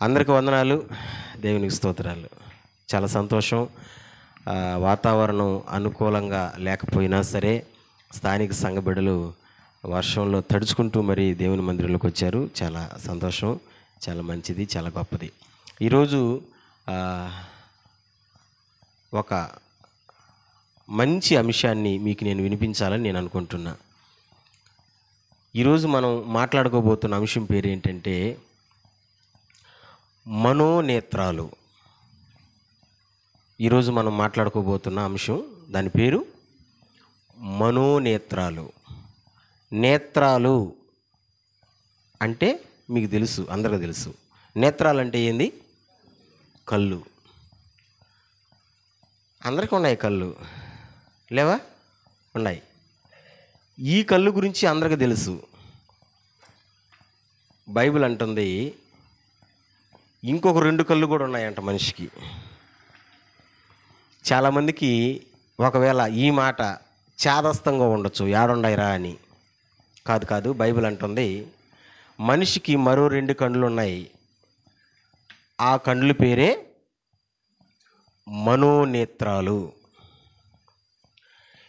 అందరికీ వందనాలు, దేవునికి స్తోత్రాలు. చాలా సంతోషం. వాతావరణం అనుకూలంగా లేకపోయినా సరే స్థానిక సంఘ బిడ్డలు వర్షంలో తడుచుకుంటూ మరి దేవుని మందిరంలోకి వచ్చారు. చాలా సంతోషం, చాలా మంచిది, చాలా గొప్పది. ఈరోజు ఒక మంచి అంశాన్ని మీకు నేను వినిపించాలని నేను అనుకుంటున్నా. ఈరోజు మనం మాట్లాడుకోబోతున్న అంశం పేరు ఏంటంటే మనోనేత్రాలు. ఈరోజు మనం మాట్లాడుకోబోతున్న అంశం దాని పేరు మనోనేత్రాలు. నేత్రాలు అంటే మీకు తెలుసు, అందరికీ తెలుసు. నేత్రాలు అంటే ఏంది? కళ్ళు. అందరికీ ఉన్నాయి కళ్ళు, లేవా? ఉన్నాయి. ఈ కళ్ళు గురించి అందరికీ తెలుసు. బైబిల్ అంటుంది ఇంకొక 2 కళ్ళు కూడా ఉన్నాయంట మనిషికి. చాలామందికి ఒకవేళ ఈ మాట చాదస్తంగా ఉండొచ్చు, ఏడుండాయిరా అని. కాదు, బైబిల్ అంటుంది మనిషికి మరో 2 కళ్ళు ఉన్నాయి. ఆ కళ్ళు పేరే మనోనేత్రాలు.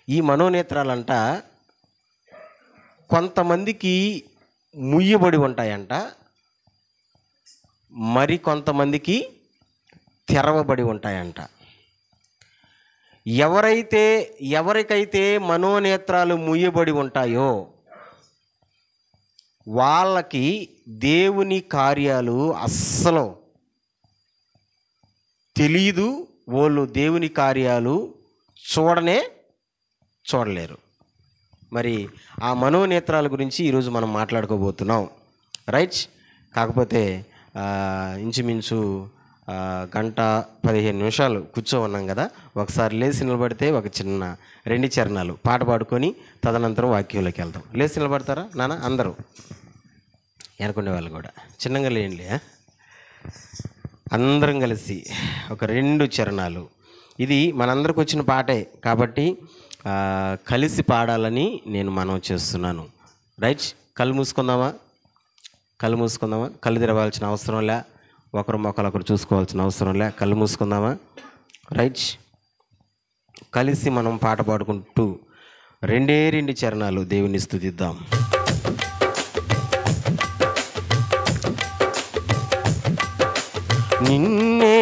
ఈ మనోనేత్రాలంట కొంతమందికి ముయ్యబడి ఉంటాయంట, మరి కొంతమందికి తెరవబడి ఉంటాయంట. ఎవరికైతే మనోనేత్రాలు ముయ్యబడి ఉంటాయో వాళ్ళకి దేవుని కార్యాలు అస్సలు తెలీదు. వాళ్ళు దేవుని కార్యాలు చూడలేరు. మరి ఆ మనోనేత్రాల గురించి ఈరోజు మనం మాట్లాడుకోబోతున్నాం, రైట్? కాకపోతే ఇంచుమించు 1:15 కూర్చో ఉన్నాం కదా. ఒకసారి లేచి నిలబడితే ఒక చిన్న 2 చరణాలు పాట పాడుకొని తదనంతరం వాక్యంలోకి వెళ్దాం. లేచి నిలబడతారా నాన్న? అందరూ అనుకునే వాళ్ళు కూడా చిన్నగా లేండి. అందరం కలిసి ఒక 2 చరణాలు. ఇది మనందరికి వచ్చిన పాటే కాబట్టి కలిసి పాడాలని నేను మనవి చేస్తున్నాను, రైట్? కళ్ళు మూసుకుందామా? కళ్ళు తెరవాల్సిన అవసరం లే, ఒకరు మొక్కలొకరు చూసుకోవాల్సిన అవసరం లే. కళ్ళు మూసుకుందామా? రైట్. కలిసి మనం పాట పాడుకుంటూ 2 చరణాలు దేవుని స్తుతిద్దాం. నిన్నే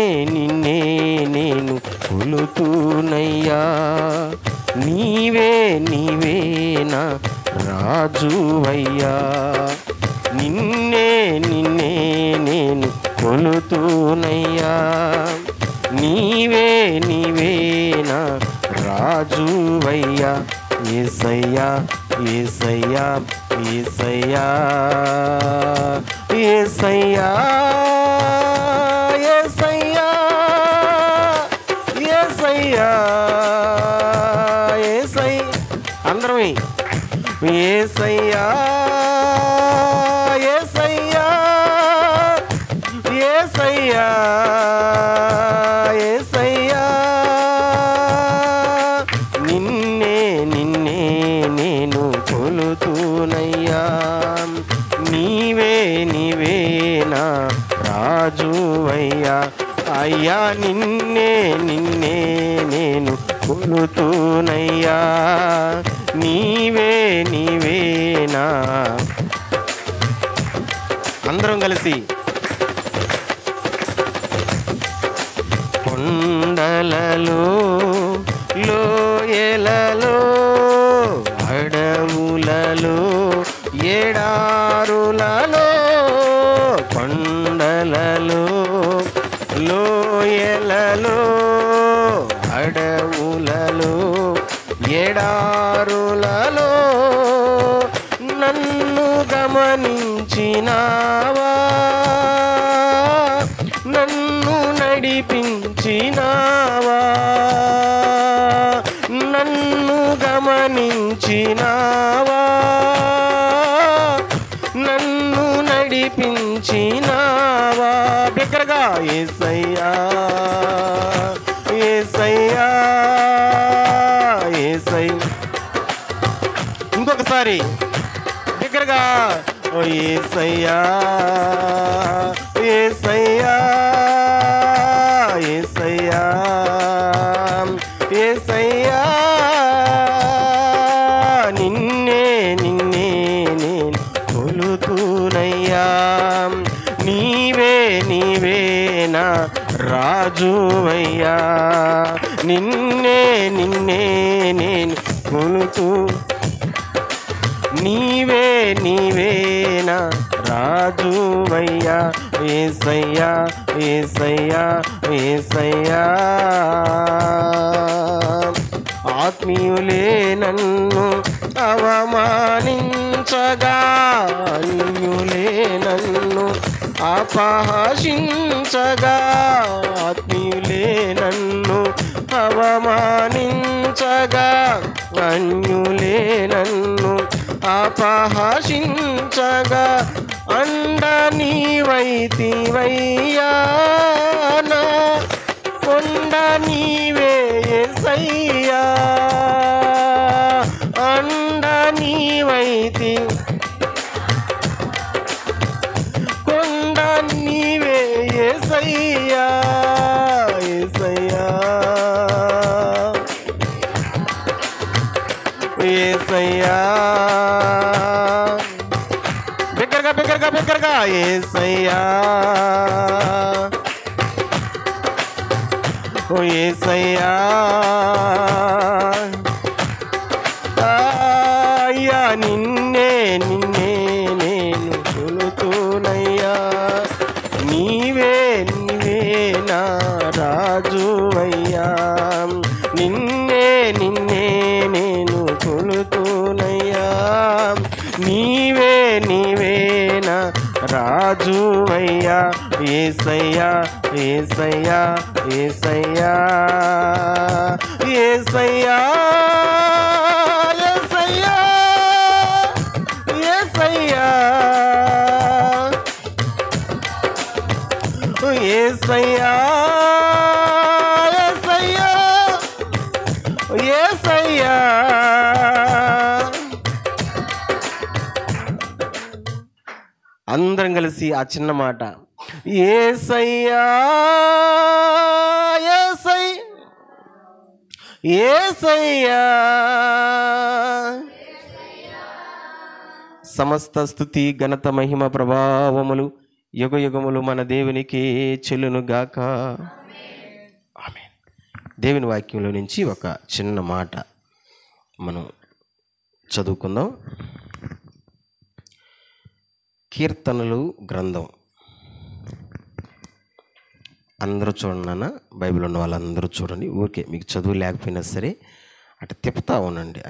నేను కొలుతూనయ్యా, నీవే నా రాజువయ్యా. నిన్నే నేను కొలుతూనయ్యా, నీవే నా రాజువయ్యా. యేసయ్యా యేసయ్యా యేసయ్యా యేసయ్యా యేసయ్యా యేసయ్యా యేసయ్యా. అందరమే యేసయ్యా యేసయ్యా యేసయ్యా యేసయ్యా. నిన్నే నేను కొలుతూనయ్యా, నీవే నా రాజువయ్యా. అయ్యా నిన్నే నేను కొలుతూనయ్యా, నీవే నా. అందరం కలిసి కొండలలో లోయలలో అడవులలో ఎడారులలో, కొండలలో లోయలలో అడవులలో ఎడారులలో నన్ను గమనించినావా, నన్ను నడిపించినావా, నన్ను గమనించినావా, నన్ను నడిపించినావా. బిగ్గరగా యేసయ్యా యేసయ్యా యేసయ్యా. ఇంకొకసారి బిగ్గరగా ఓ యేసయ్యా యేసయ్యా నీవే నీవేనా రాజువయ్యా, నిన్నే నిన్నే నేను కొలుతూ. నీవే నీవేనా రాజువయ్యా, యేసయ్యా యేసయ్యా యేసయ్యా. ఆత్మీయులే నన్ను అవమానించగా, అన్యులే నన్ను అపహసించగా, ఆత్మీయులే నన్ను అవమానించగా, అన్యులే నన్ను అపహసించగా, అండ నీవైతివయ్యా, నా కొండ నీవే యేసయ్యా, అండ నీవైతి కొండ నీవే యేసయ్యా, యేసయ్యా యేసయ్యా. బిగ్గరగా బిగ్గరగా బిగ్గరగా యేసయ్యా, ఓ యేసయ్యా. అయ్యా నిన్నే నిన్నే నేను కొలుతునయ్యా, నీవే నీవే నా రాజువయ్యా, నిన్నే నిన్నే నేను కొలుతునయ్యా, నీవే నీవే నా రాజువయ్యా, యేసయ్యా యేసయ్యా యేసయ్యా యేసయ్యా యేసయ్యా యేసయ్యా యేసయ్యా యేసయ్యా. అందరం కలిసి ఆ చిన్న మాట, యేసయ్యా యేసయ్యా. సమస్త స్తుతి ఘనత మహిమ ప్రభావములు యుగ యుగములు మన దేవునికి చెల్లునుగాక. ఆమేన్. దేవుని వాక్యంలో నుంచి ఒక చిన్న మాట మనం చదువుకుందాం. కీర్తనలు గ్రంథం. అందరూ చూడండి నాన్న, బైబిల్ ఉన్న వాళ్ళందరూ చూడండి. ఊరికే మీకు చదువు లేకపోయినా సరే అటు తిప్పుతా ఉండండి.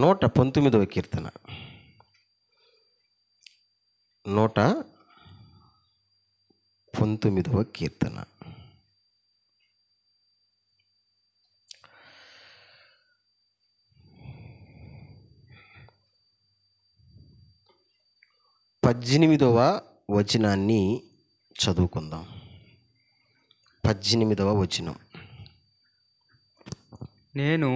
119వ కీర్తన, 119వ కీర్తన. పద్దెనిమిదవ వచనాన్ని చదువుకుందాం. 18వ వచనం. నేను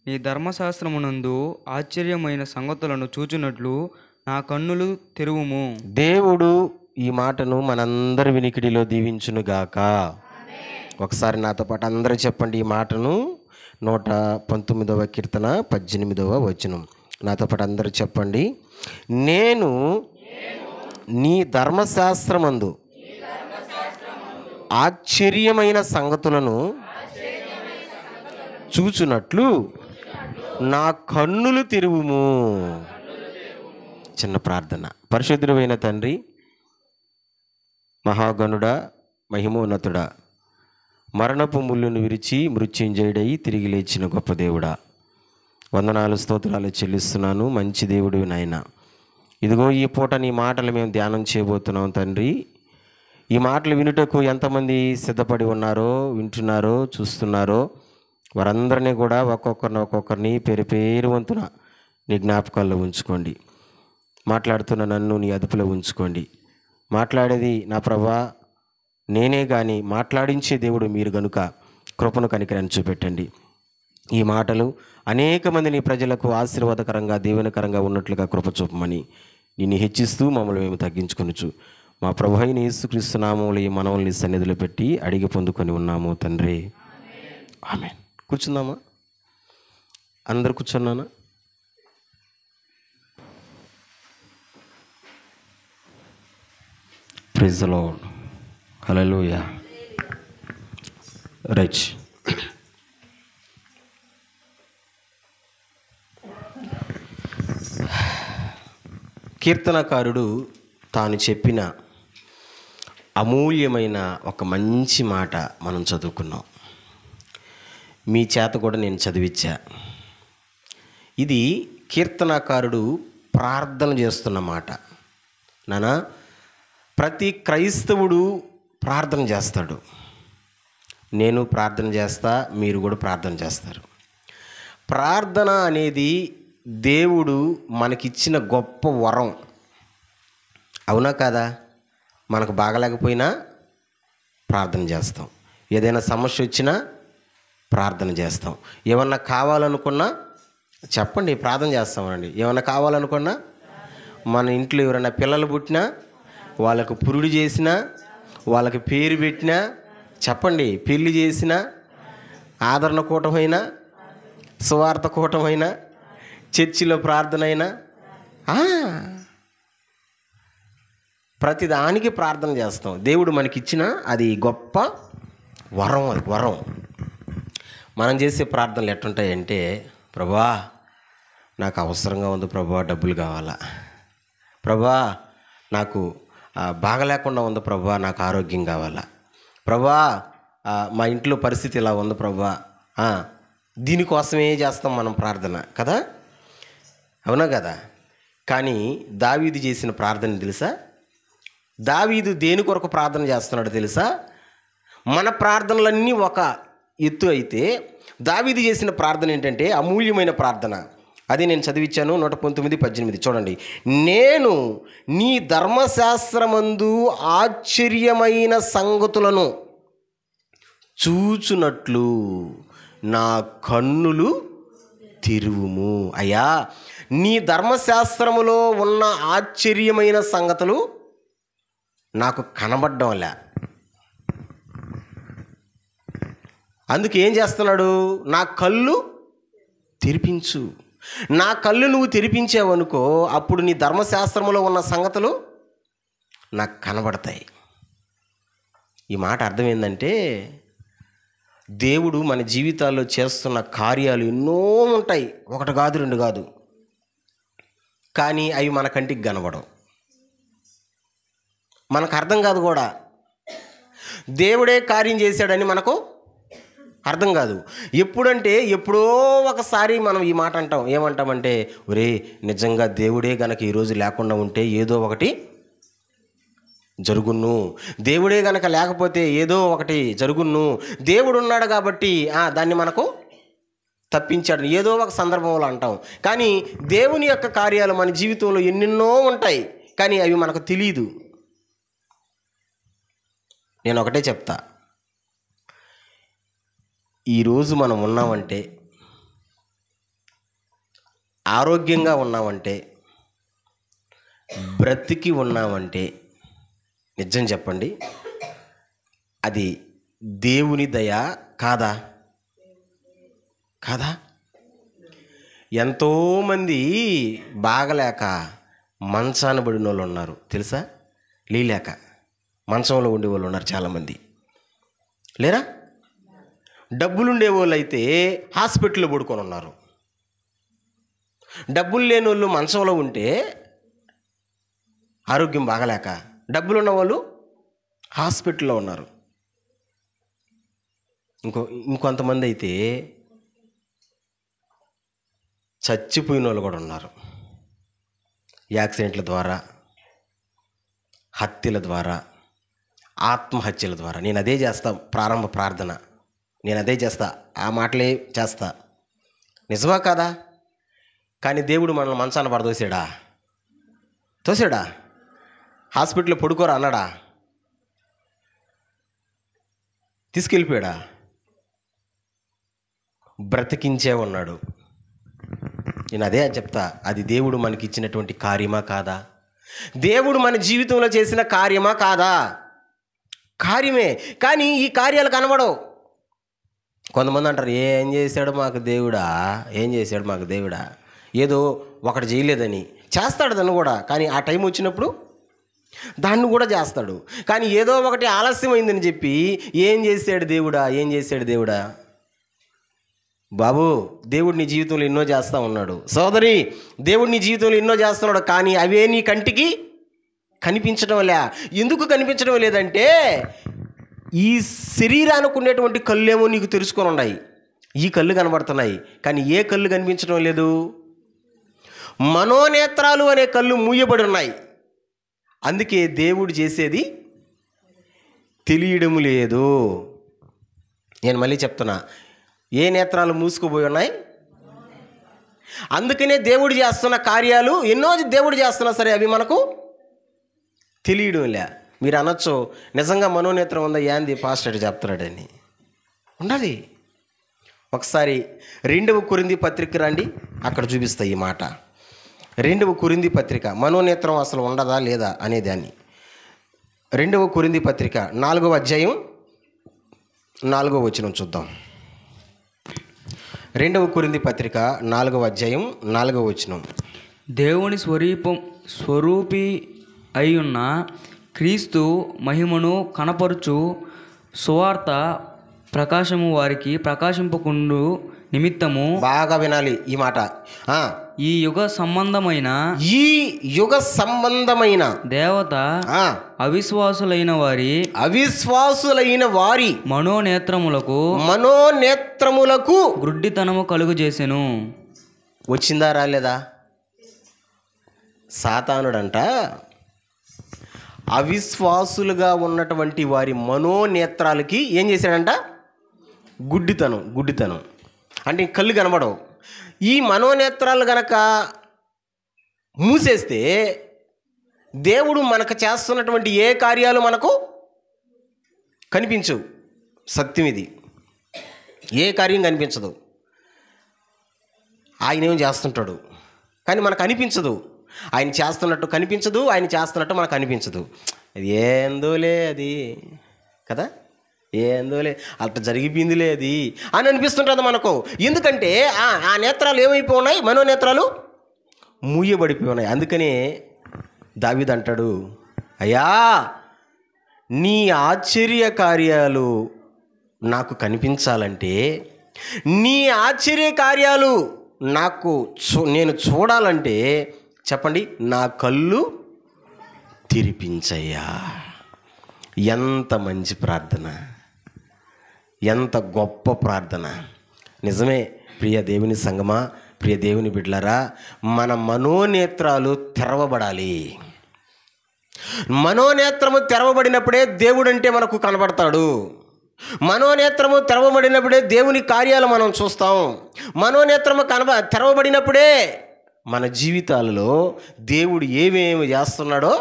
నీ ధర్మశాస్త్రమునందు ఆశ్చర్యమైన సంగతులను చూచున్నట్లు నా కన్నులు తెరువుము. దేవుడు ఈ మాటను మనందరి వినికిడిలో దీవించునుగాక. ఒకసారి నాతో పాటు అందరూ చెప్పండి ఈ మాటను. 119వ కీర్తన 18వ వచనం. నాతో పాటు అందరూ చెప్పండి. నేను నీ ధర్మశాస్త్రమందు ఆశ్చర్యమైన సంగతులను చూచున్నట్లు నా కన్నులు తెరువుము. చిన్న ప్రార్థన. పరిశుద్ధుడైన తండ్రి, మహాగణుడా, మహిమోన్నతుడా, మరణపు ముళ్ళును విరిచి మృత్యుంజయుడై తిరిగి లేచిన గొప్ప దేవుడా, వందనాలు స్తోత్రాలు చెల్లిస్తున్నాను. మంచి దేవుడు నాయన. ఇదిగో ఈ పూట నీ మాటలు మేము ధ్యానం చేయబోతున్నాం తండ్రి. ఈ మాటలు వినుటకు ఎంతమంది సిద్ధపడి ఉన్నారో, వింటున్నారో, చూస్తున్నారో వారందరినీ కూడా ఒక్కొక్కరిని పేరు పేరు వంతున నీ జ్ఞాపకాల్లో ఉంచుకోండి. మాట్లాడుతున్న నన్ను నీ అదుపులో ఉంచుకోండి. మాట్లాడేది నా ప్రభా నేనే కానీ మాట్లాడించే దేవుడు మీరు గనుక కృపను కనికరాన్ని చూపెట్టండి. ఈ మాటలు అనేక మంది నీ ప్రజలకు ఆశీర్వాదకరంగా దీవెనకరంగా ఉన్నట్లుగా కృప చూపమని నిన్ను హెచ్చిస్తూ మమ్మల్ని మేము తగ్గించుకొనుచు మా ప్రభు అయిన యేసుక్రీస్తు నామములో ఈ మనవుల్ని సన్నిధిలో పెట్టి అడిగి పొందుకొని ఉన్నాము తండ్రి. ఆమేన్. కూర్చుందామా? అందరు కూర్చున్నానా? Praise the lord. Hallelujah. Right. కీర్తనకారుడు తాను చెప్పిన అమూల్యమైన ఒక మంచి మాట మనం చదువుకున్నాం. మీ చేత కూడా నేను చదివించా. ఇది కీర్తనకారుడు ప్రార్థన చేస్తున్న మాట. నానా, ప్రతి క్రైస్తవుడు ప్రార్థన చేస్తాడు. నేను ప్రార్థన చేస్తా, మీరు కూడా ప్రార్థన చేస్తారు. ప్రార్థన అనేది దేవుడు మనకిచ్చిన గొప్ప వరం. అవునా కాదా? మనకు బాగలేకపోయినా ప్రార్థన చేస్తాం. ఏదైనా సమస్య వచ్చినా ప్రార్థన చేస్తాం. ఏమన్నా కావాలనుకున్నా చెప్పండి, ప్రార్థన చేస్తామండి. ఏమన్నా కావాలనుకున్నా, మన ఇంట్లో ఎవరైనా పిల్లలు పుట్టినా, వాళ్ళకు పురుడు చేసినా, వాళ్ళకి పేరు పెట్టినా చెప్పండి, పెళ్లి చేసినా, ఆదరణ కూటమైనా, సువార్త కూటమైనా, చర్చిలో ప్రార్థన అయినా, ప్రతిదానికి ప్రార్థన చేస్తాం. దేవుడు మనకిచ్చిన అది గొప్ప వరం. అది వరం. మనం చేసే ప్రార్థనలు ఎట్లుంటాయంటే, ప్రభా నాకు అవసరంగా ఉంది ప్రభా, డబ్బులు కావాలా, ప్రభా నాకు బాగలేకుండా ఉంది ప్రభా, నాకు ఆరోగ్యం కావాలా, ప్రభా మా ఇంట్లో పరిస్థితి ఇలా ఉంది ప్రభా. దీనికోసమే చేస్తాం మనం ప్రార్థన కదా, అవునా కదా? కానీ దావీదు చేసిన ప్రార్థన తెలుసా? దావీదు దేని కొరకు ప్రార్థన చేస్తున్నాడో తెలుసా? మన ప్రార్థనలన్నీ ఒక ఎత్తు అయితే, దావీదు చేసిన ప్రార్థన ఏంటంటే అమూల్యమైన ప్రార్థన. అది నేను చదివించాను 119:18. చూడండి. నేను నీ ధర్మశాస్త్రమందు ఆశ్చర్యమైన సంగతులను చూచునట్లు నా కన్నులు తెరువుము. అయ్యా, నీ ధర్మశాస్త్రములో ఉన్న ఆశ్చర్యమైన సంగతులు నాకు కనబడ్డంలే. అందుకు ఏం చేస్తున్నాడు? నా కళ్ళు తెరిపించు. నా కళ్ళు నువ్వు తెరిపించావనుకో, అప్పుడు నీ ధర్మశాస్త్రములో ఉన్న సంగతులు నాకు కనబడతాయి. ఈ మాట అర్థం ఏంటంటే, దేవుడు మన జీవితాల్లో చేస్తున్న కార్యాలు ఎన్నో ఉంటాయి. ఒకటి కాదు, రెండు కాదు. కానీ అవి మన కంటికి కనబడవు, మనకు అర్థం కాదు కూడా. దేవుడే కార్యం చేశాడని మనకు అర్థం కాదు. ఎప్పుడంటే ఎప్పుడో ఒకసారి మనం ఈ మాట అంటాం. ఏమంటామంటే, ఒరే నిజంగా దేవుడే గనక ఈరోజు లేకుండా ఉంటే ఏదో ఒకటి జరుగును, దేవుడే గనక లేకపోతే ఏదో ఒకటి జరుగును, దేవుడు ఉన్నాడు కాబట్టి దాన్ని మనకు తప్పించాడు, ఏదో ఒక సందర్భంలో అంటాం. కానీ దేవుని యొక్క కార్యాలు మన జీవితంలో ఎన్నెన్నో ఉంటాయి, కానీ అవి మనకు తెలియదు. నేను ఒకటే చెప్తా, ఈరోజు మనం ఉన్నామంటే, ఆరోగ్యంగా ఉన్నామంటే, బ్రతికి ఉన్నామంటే, నిజం చెప్పండి, అది దేవుని దయ కాదా? కాదా? ఎంతోమంది బాగలేక మంచాన పడిన వాళ్ళు ఉన్నారు తెలుసా? లేక మంచంలో ఉండే వాళ్ళు ఉన్నారు చాలామంది, లేరా? డబ్బులు ఉండేవాళ్ళు అయితే హాస్పిటల్లో పడుకొని ఉన్నారు. డబ్బులు లేని వాళ్ళు మంచంలో ఉంటే ఆరోగ్యం బాగలేక, డబ్బులు ఉన్న వాళ్ళు హాస్పిటల్లో ఉన్నారు. ఇంకొంతమంది అయితే చచ్చిపోయిన వాళ్ళు కూడా ఉన్నారు. యాక్సిడెంట్ల ద్వారా, హత్యల ద్వారా, ఆత్మహత్యల ద్వారా. నేను అదే చేస్తా, ప్రారంభ ప్రార్థన నేను అదే చేస్తా, ఆ మాటలే చేస్తా. నిజమా కాదా? కానీ దేవుడు మనల్ని మంచాన పడదోసాడా? తోసాడా? హాస్పిటల్లో పడుకోరా అన్నాడా? తీసుకెళ్ళిపోయాడా? బ్రతికించే ఉన్నాడు. నేను అదే చెప్తా, అది దేవుడు మనకి ఇచ్చినటువంటి కార్యమా కాదా? దేవుడు మన జీవితంలో చేసిన కార్యమా కాదా? కార్యమే. కానీ ఈ కార్యాలు కనబడవు. కొంతమంది అంటారు, ఏం చేశాడు మాకు దేవుడా, ఏం చేశాడు మాకు దేవుడా, ఏదో ఒకటి చేయలేదని. చేస్తాడు దాన్ని కూడా, కానీ ఆ టైం వచ్చినప్పుడు దాన్ని కూడా చేస్తాడు. కానీ ఏదో ఒకటి ఆలస్యమైందని చెప్పి ఏం చేశాడు దేవుడా? బాబు, దేవుడు నీ జీవితంలో ఎన్నో చేస్తూ ఉన్నాడు. సోదరి, దేవుడు నీ జీవితంలో ఎన్నో చేస్తున్నాడు. కానీ అవే నీ కంటికి కనిపించడం లే. ఎందుకు కనిపించడం లేదంటే ఈ శరీరానికి ఉండేటువంటి కళ్ళేమో నీకు తెరుచుకొని ఉన్నాయి, ఈ కళ్ళు కనబడుతున్నాయి. కానీ ఏ కళ్ళు కనిపించడం లేదు? మనోనేత్రాలు అనే కళ్ళు మూయబడి ఉన్నాయి. అందుకే దేవుడు చేసేది తెలియడం లేదు. నేను మళ్ళీ చెప్తున్నా, ఏ నేత్రాలు మూసుకుపోయి ఉన్నాయి? అందుకనే దేవుడు చేస్తున్న కార్యాలు ఎన్నో దేవుడు చేస్తున్నా సరే అవి మనకు తెలియడం లే. మీరు అనొచ్చు, నిజంగా మనోనేత్రం ఉందా? ఏంది పాస్టర్ చెప్తున్నాడని. ఉన్నది. ఒకసారి 2వ కొరింథీ పత్రిక రండి, అక్కడ చూపిస్తా ఈ మాట. 2వ కొరింథీ పత్రిక, మనోనేత్రం అసలు ఉండదా లేదా అనేదాన్ని. 2వ కొరింథీ పత్రిక 4వ అధ్యాయం 4వ వచనం చూద్దాం. 2వ కొరింథీ పత్రిక 4వ అధ్యాయం 4వ వచనం. దేవుని స్వరూపి అయ్యున్న క్రీస్తు మహిమను కనపరుచు సువార్త ప్రకాశము వారికి ప్రకాశింపకుండు నిమిత్తము. బాగా వినాలి ఈ మాట. ఈ యుగ సంబంధమైన దేవత అవిశ్వాసులైన వారి మనోనేత్రములకు గ్రుడ్డితనము కలుగు చేసెను. వచ్చిందా రాలేదా? సాతానుడంట అవిశ్వాసులుగా ఉన్నటువంటి వారి మనోనేత్రాలకి ఏం చేశాడంట? గుడ్డితనం అంటే కళ్ళు కనబడవు. ఈ మనోనేత్రాలు గనక మూసేస్తే దేవుడు మనకు చేస్తున్నటువంటి ఏ కార్యాలు మనకు కనిపించవు. సత్యం ఇది. ఏ కార్యం కనిపించదు. ఆయన ఏం చేస్తుంటాడు కానీ మనకు అనిపించదు. ఆయన చేస్తున్నట్టు కనిపించదు, ఆయన చేస్తున్నట్టు మనకు అనిపించదు. అది ఏందోలే అది కదా, ఏందోలే అట్లా జరిగిపోయిందిలే అది అని అనిపిస్తుంటుంది మనకు. ఎందుకంటే ఆ నేత్రాలు ఏమైపోయి ఉన్నాయి? మనోనేత్రాలు మూయబడిపోయి ఉన్నాయి. అందుకనే దావీదు అంటాడు, అయ్యా నీ ఆశ్చర్య కార్యాలు నాకు కనిపించాలంటే, నీ ఆశ్చర్య కార్యాలు నేను చూడాలంటే చెప్పండి, నా కళ్ళు తెరిపించయ్యా. ఎంత మంచి ప్రార్థన, ఎంత గొప్ప ప్రార్థన. నిజమే ప్రియ దేవుని సంగమా, ప్రియ దేవుని బిడ్డలారా, మన మనోనేత్రాలు తెరవబడాలి. మనోనేత్రము తెరవబడినప్పుడే దేవుడు అంటే మనకు కనబడతాడు. మనోనేత్రము తెరవబడినప్పుడే దేవుని కార్యాలు మనం చూస్తాం. మనోనేత్రము తెరవబడినప్పుడే మన జీవితాలలో దేవుడు ఏమేమి చేస్తున్నాడో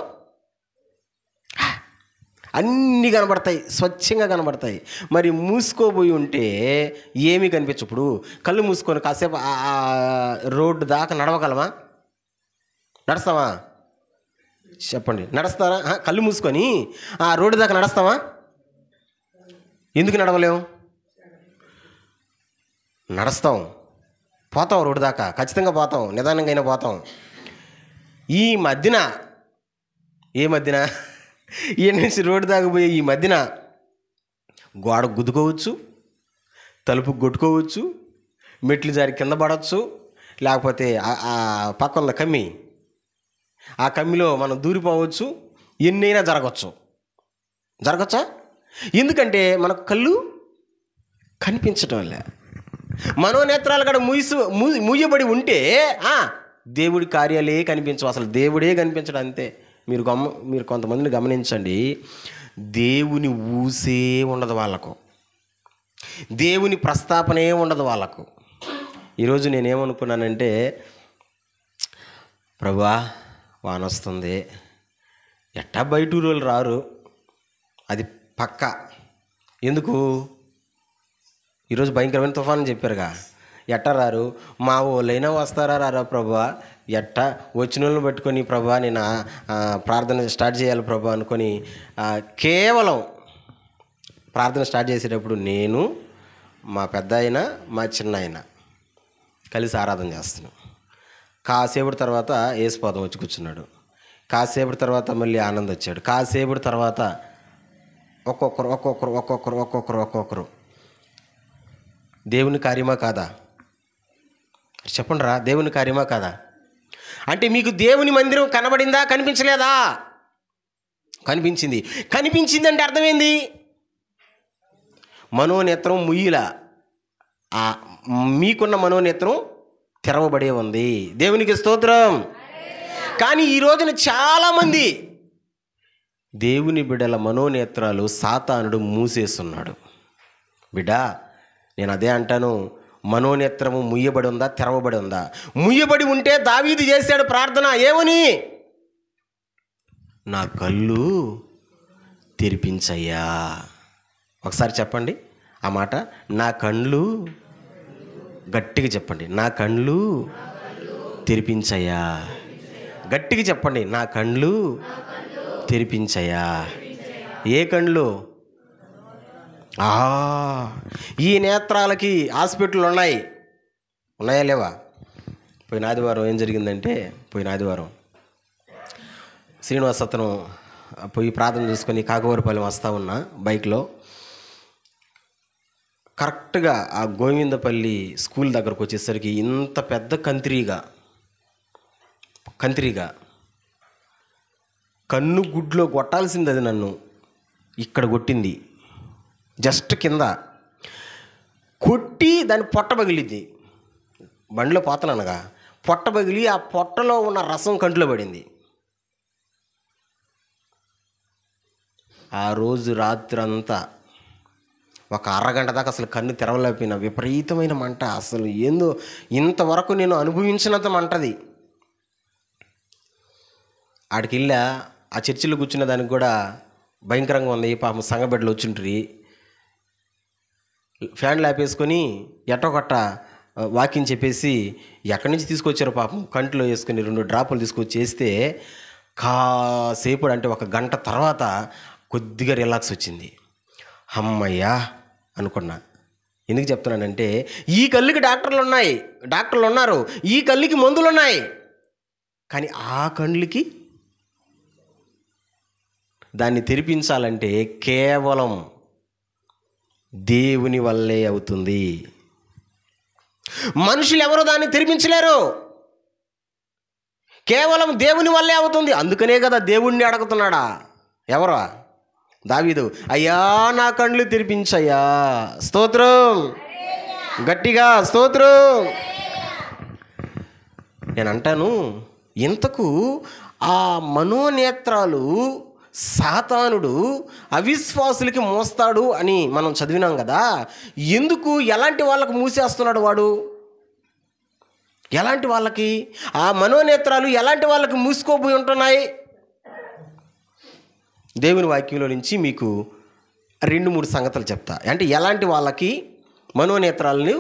అన్నీ కనబడతాయి, స్వచ్ఛంగా కనబడతాయి. మరి మూసుకోబోయి ఉంటే ఏమీ కనిపించు. ఇప్పుడు కళ్ళు మూసుకొని కాసేపు రోడ్డు దాకా నడవగలమా? నడుస్తావా? చెప్పండి, నడుస్తారా? కళ్ళు మూసుకొని ఆ రోడ్డు దాకా నడుస్తావా? ఎందుకు నడవలేము? నడుస్తాం, పోతాం రోడ్డు దాకా, ఖచ్చితంగా పోతాం, నిదానంగా అయినా పోతాం. ఈ మధ్యన ఈ నుంచి రోడ్డు దాకా పోయి ఈ మధ్యన గోడ గుద్దుకోవచ్చు, తలుపు కొట్టుకోవచ్చు, మెట్లు జారి కింద పడవచ్చు, లేకపోతే ఆ పక్కన కమ్మి, ఆ కమ్మిలో మనం దూరిపోవచ్చు. ఎన్నైనా జరగచ్చా? ఎందుకంటే మనకు కళ్ళు కనిపించటం లే. మనోనేత్రాలు కూడా మూయబడి ఉంటే దేవుడి కార్యాలే కనిపించవు, అసలు దేవుడే కనిపించడం. అంతే. మీరు కొంతమందిని గమనించండి, దేవుని ఊసే ఉండదు వాళ్ళకు, దేవుని ప్రస్తాపనే ఉండదు వాళ్ళకు. ఈరోజు నేనేమనుకున్నానంటే, ప్రభువా వాన వస్తుంది, ఎట్టా బయట ఊరోళ్ళు రారు, అది పక్క. ఎందుకు? ఈరోజు భయంకరమైన తుఫాను చెప్పారుగా, ఎట్టా రారు? మా వాళ్ళైనా వస్తారా రారా ప్రభువా? ఎట్టా వచ్చిన వాళ్ళని పట్టుకొని ప్రభువా నేను ప్రార్థన స్టార్ట్ చేయాలి ప్రభు అనుకొని కేవలం ప్రార్థన స్టార్ట్ చేసేటప్పుడు నేను, మా పెద్ద ఆయన, మా చిన్న ఆయన కలిసి ఆరాధన చేస్తున్నాం. కాసేపటి తర్వాత ఏసుపాదం వచ్చి కూర్చున్నాడు. కాసేపటి తర్వాత మళ్ళీ ఆనంద్ వచ్చాడు. కాసేపటి తర్వాత ఒక్కొక్కరు దేవుని కార్యమా కాదా? చెప్పండి రా, దేవుని కార్యమా కాదా? అంటే మీకు దేవుని మందిరం కనబడిందా, కనిపించలేదా? కనిపించింది. కనిపించింది అంటే అర్థమైంది, మనోనేత్రం ముయ్యిలా మీకున్న మనోనేత్రం తెరవబడే ఉంది. దేవునికి స్తోత్రం. కానీ ఈ రోజున చాలామంది దేవుని బిడ్డల మనోనేత్రాలు సాతానుడు మూసేస్తున్నాడు. బిడ్డ, నేను అదే అంటాను, మనోనేత్రము ముయ్యబడి ఉందా, తెరవబడి ఉందా? ముయ్యబడి ఉంటే దావీదు చేశాడు ప్రార్థన, ఏమని? నా కళ్ళు తెరిపించయ్యా. ఒకసారి చెప్పండి ఆ మాట, నా కళ్ళు. గట్టిగా చెప్పండి, నా కళ్ళు తెరిపించయ్యా. గట్టిగా చెప్పండి, నా కళ్ళు తెరిపించయ్యా. ఏ కళ్ళు? ఈ నేత్రాలకి హాస్పిటల్ ఉన్నాయా లేవా? పోయిన ఆదివారం ఏం జరిగిందంటే, పోయిన ఆదివారం శ్రీనివాస్ అతను పోయి ప్రార్థన చేసుకొని కాకవరపల్లి వస్తూ ఉన్నా బైక్లో. కరెక్ట్గా ఆ గోవిందపల్లి స్కూల్ దగ్గరకు వచ్చేసరికి ఇంత పెద్ద కంత్రిగా కన్ను గుడ్లో కొట్టాల్సింది అది నన్ను ఇక్కడ కొట్టింది. జస్ట్ కింద కొట్టి దాని పొట్ట పగిలింది. బండిలో పోతాననగా పొట్ట పగిలి ఆ పొట్టలో ఉన్న రసం కంట్లో పడింది. ఆ రోజు రాత్రి అంతా ఒక అరగంట దాకా అసలు కన్ను తెరవలేకపోయిన విపరీతమైన మంట. అసలు ఏందో ఇంతవరకు నేను అనుభవించినంత మంటది. ఆడికి వెళ్ళా, ఆ చర్చిలో కూర్చున్న దానికి కూడా భయంకరంగా ఉంది. పాపం సంఘబిడ్డలు వచ్చిండ్రి, ఫ్యాన్లు ఆపేసుకొని ఎట్టొకట్ట వాకింగ్ చెప్పేసి ఎక్కడి నుంచి తీసుకొచ్చారో పాపం కంట్లో వేసుకొని 2 డ్రాపులు తీసుకొచ్చి వేస్తే కాసేపు అంటే 1 గంట తర్వాత కొద్దిగా రిలాక్స్ వచ్చింది. అమ్మయ్యా అనుకున్నా. ఎందుకు చెప్తున్నానంటే, ఈ కళ్ళుకి డాక్టర్లు ఉన్నారు, ఈ కళ్ళుకి మందులు ఉన్నాయి, కానీ ఆ కళ్ళుకి దాన్ని తెరిపించాలంటే కేవలం దేవుని వల్లే అవుతుంది. మనుషులు ఎవరు దాన్ని తెరిపించలేరు, కేవలం దేవుని వల్లే అవుతుంది. అందుకనే కదా దేవుణ్ణి అడుగుతున్నాడా? ఎవరు? దావీదు, అయ్యా నా కళ్ళు తెరిపించయ్యా. స్తోత్రం, గట్టిగా స్తోత్రం. నేను అంటాను, ఇంతకు ఆ మనోనేత్రాలు సాతానుడు అవిశ్వాసులకి మోస్తాడు అని మనం చదివినాం కదా. ఎందుకు, ఎలాంటి వాళ్ళకు మూసేస్తున్నాడు వాడు? ఎలాంటి వాళ్ళకి ఆ మనోనేత్రాలు ఎలాంటి వాళ్ళకి మూసుకోపోయి ఉంటున్నాయి? దేవుని వాక్యంలో నుంచి మీకు 2-3 సంగతులు చెప్తా. అంటే ఎలాంటి వాళ్ళకి మనోనేత్రాలను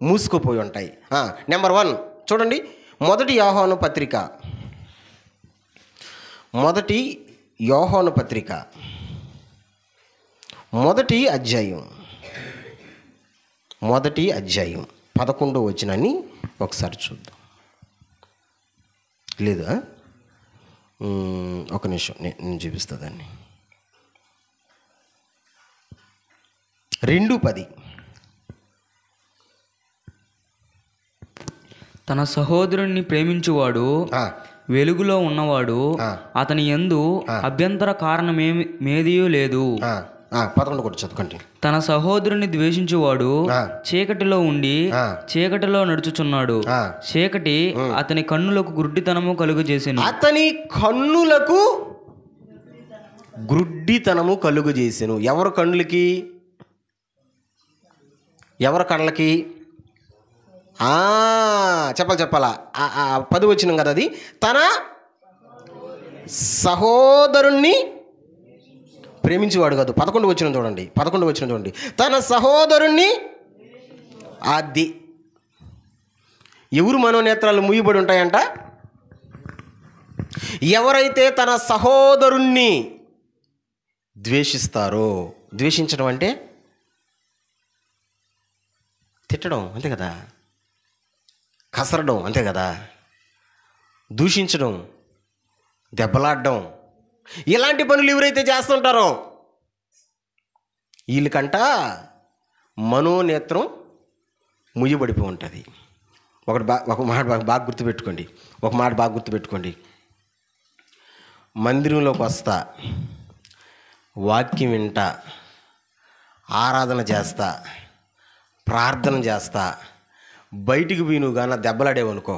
మూసుకుపోయి ఉంటాయి. నెంబర్ 1 చూడండి, మొదటి యోహాను పత్రిక 1 అధ్యాయం 11వ వచనాన్ని ఒకసారి చూద్దాం. లేదా ఒక నిమిషం, నేను చూపిస్తా దాన్ని. 2:10 తన సహోదరుణ్ణి ప్రేమించువాడు వెలుగులో ఉన్నవాడు, అతని యందు అభ్యంతర కారణమేదియూ లేదు. 11 కూడా చదువుకోండి. తన సహోదరుని ద్వేషించువాడు చీకటిలో ఉండి చీకటిలో నడుచుచున్నాడు. చీకటి అతని కన్నులకు గుడ్డితనము కలుగజేసెను. అతని కన్నులకు గుడ్డితనము కలుగజేసెను. ఎవరు కన్నులకి? ఎవరి కళ్ళకి? చెప్పాలా 10 వచనం కదా అది. తన సహోదరుణ్ణి ప్రేమించేవాడు కాదు. 11 వచనం చూడండి. తన సహోదరుణ్ణి, అది ఎవరు మనోనేత్రాలు మూయబడి ఉంటాయంట? ఎవరైతే తన సహోదరుణ్ణి ద్వేషిస్తారో. ద్వేషించడం అంటే తిట్టడం అంతే కదా, కసరడం అంతే కదా, దూషించడం, దెబ్బలాడడం, ఇలాంటి పనులు ఎవరైతే చేస్తుంటారో వీళ్ళకంట మనోనేత్రం ముయ్యబడిపోయి ఉంటుంది. ఒక మాట బాగా గుర్తుపెట్టుకోండి. మందిరంలోకి వస్తా, వాక్యం వింటా, ఆరాధన చేస్తా, ప్రార్థన చేస్తా, బయటికి పోయి నువ్వు గాన దెబ్బలాడేవనుకో,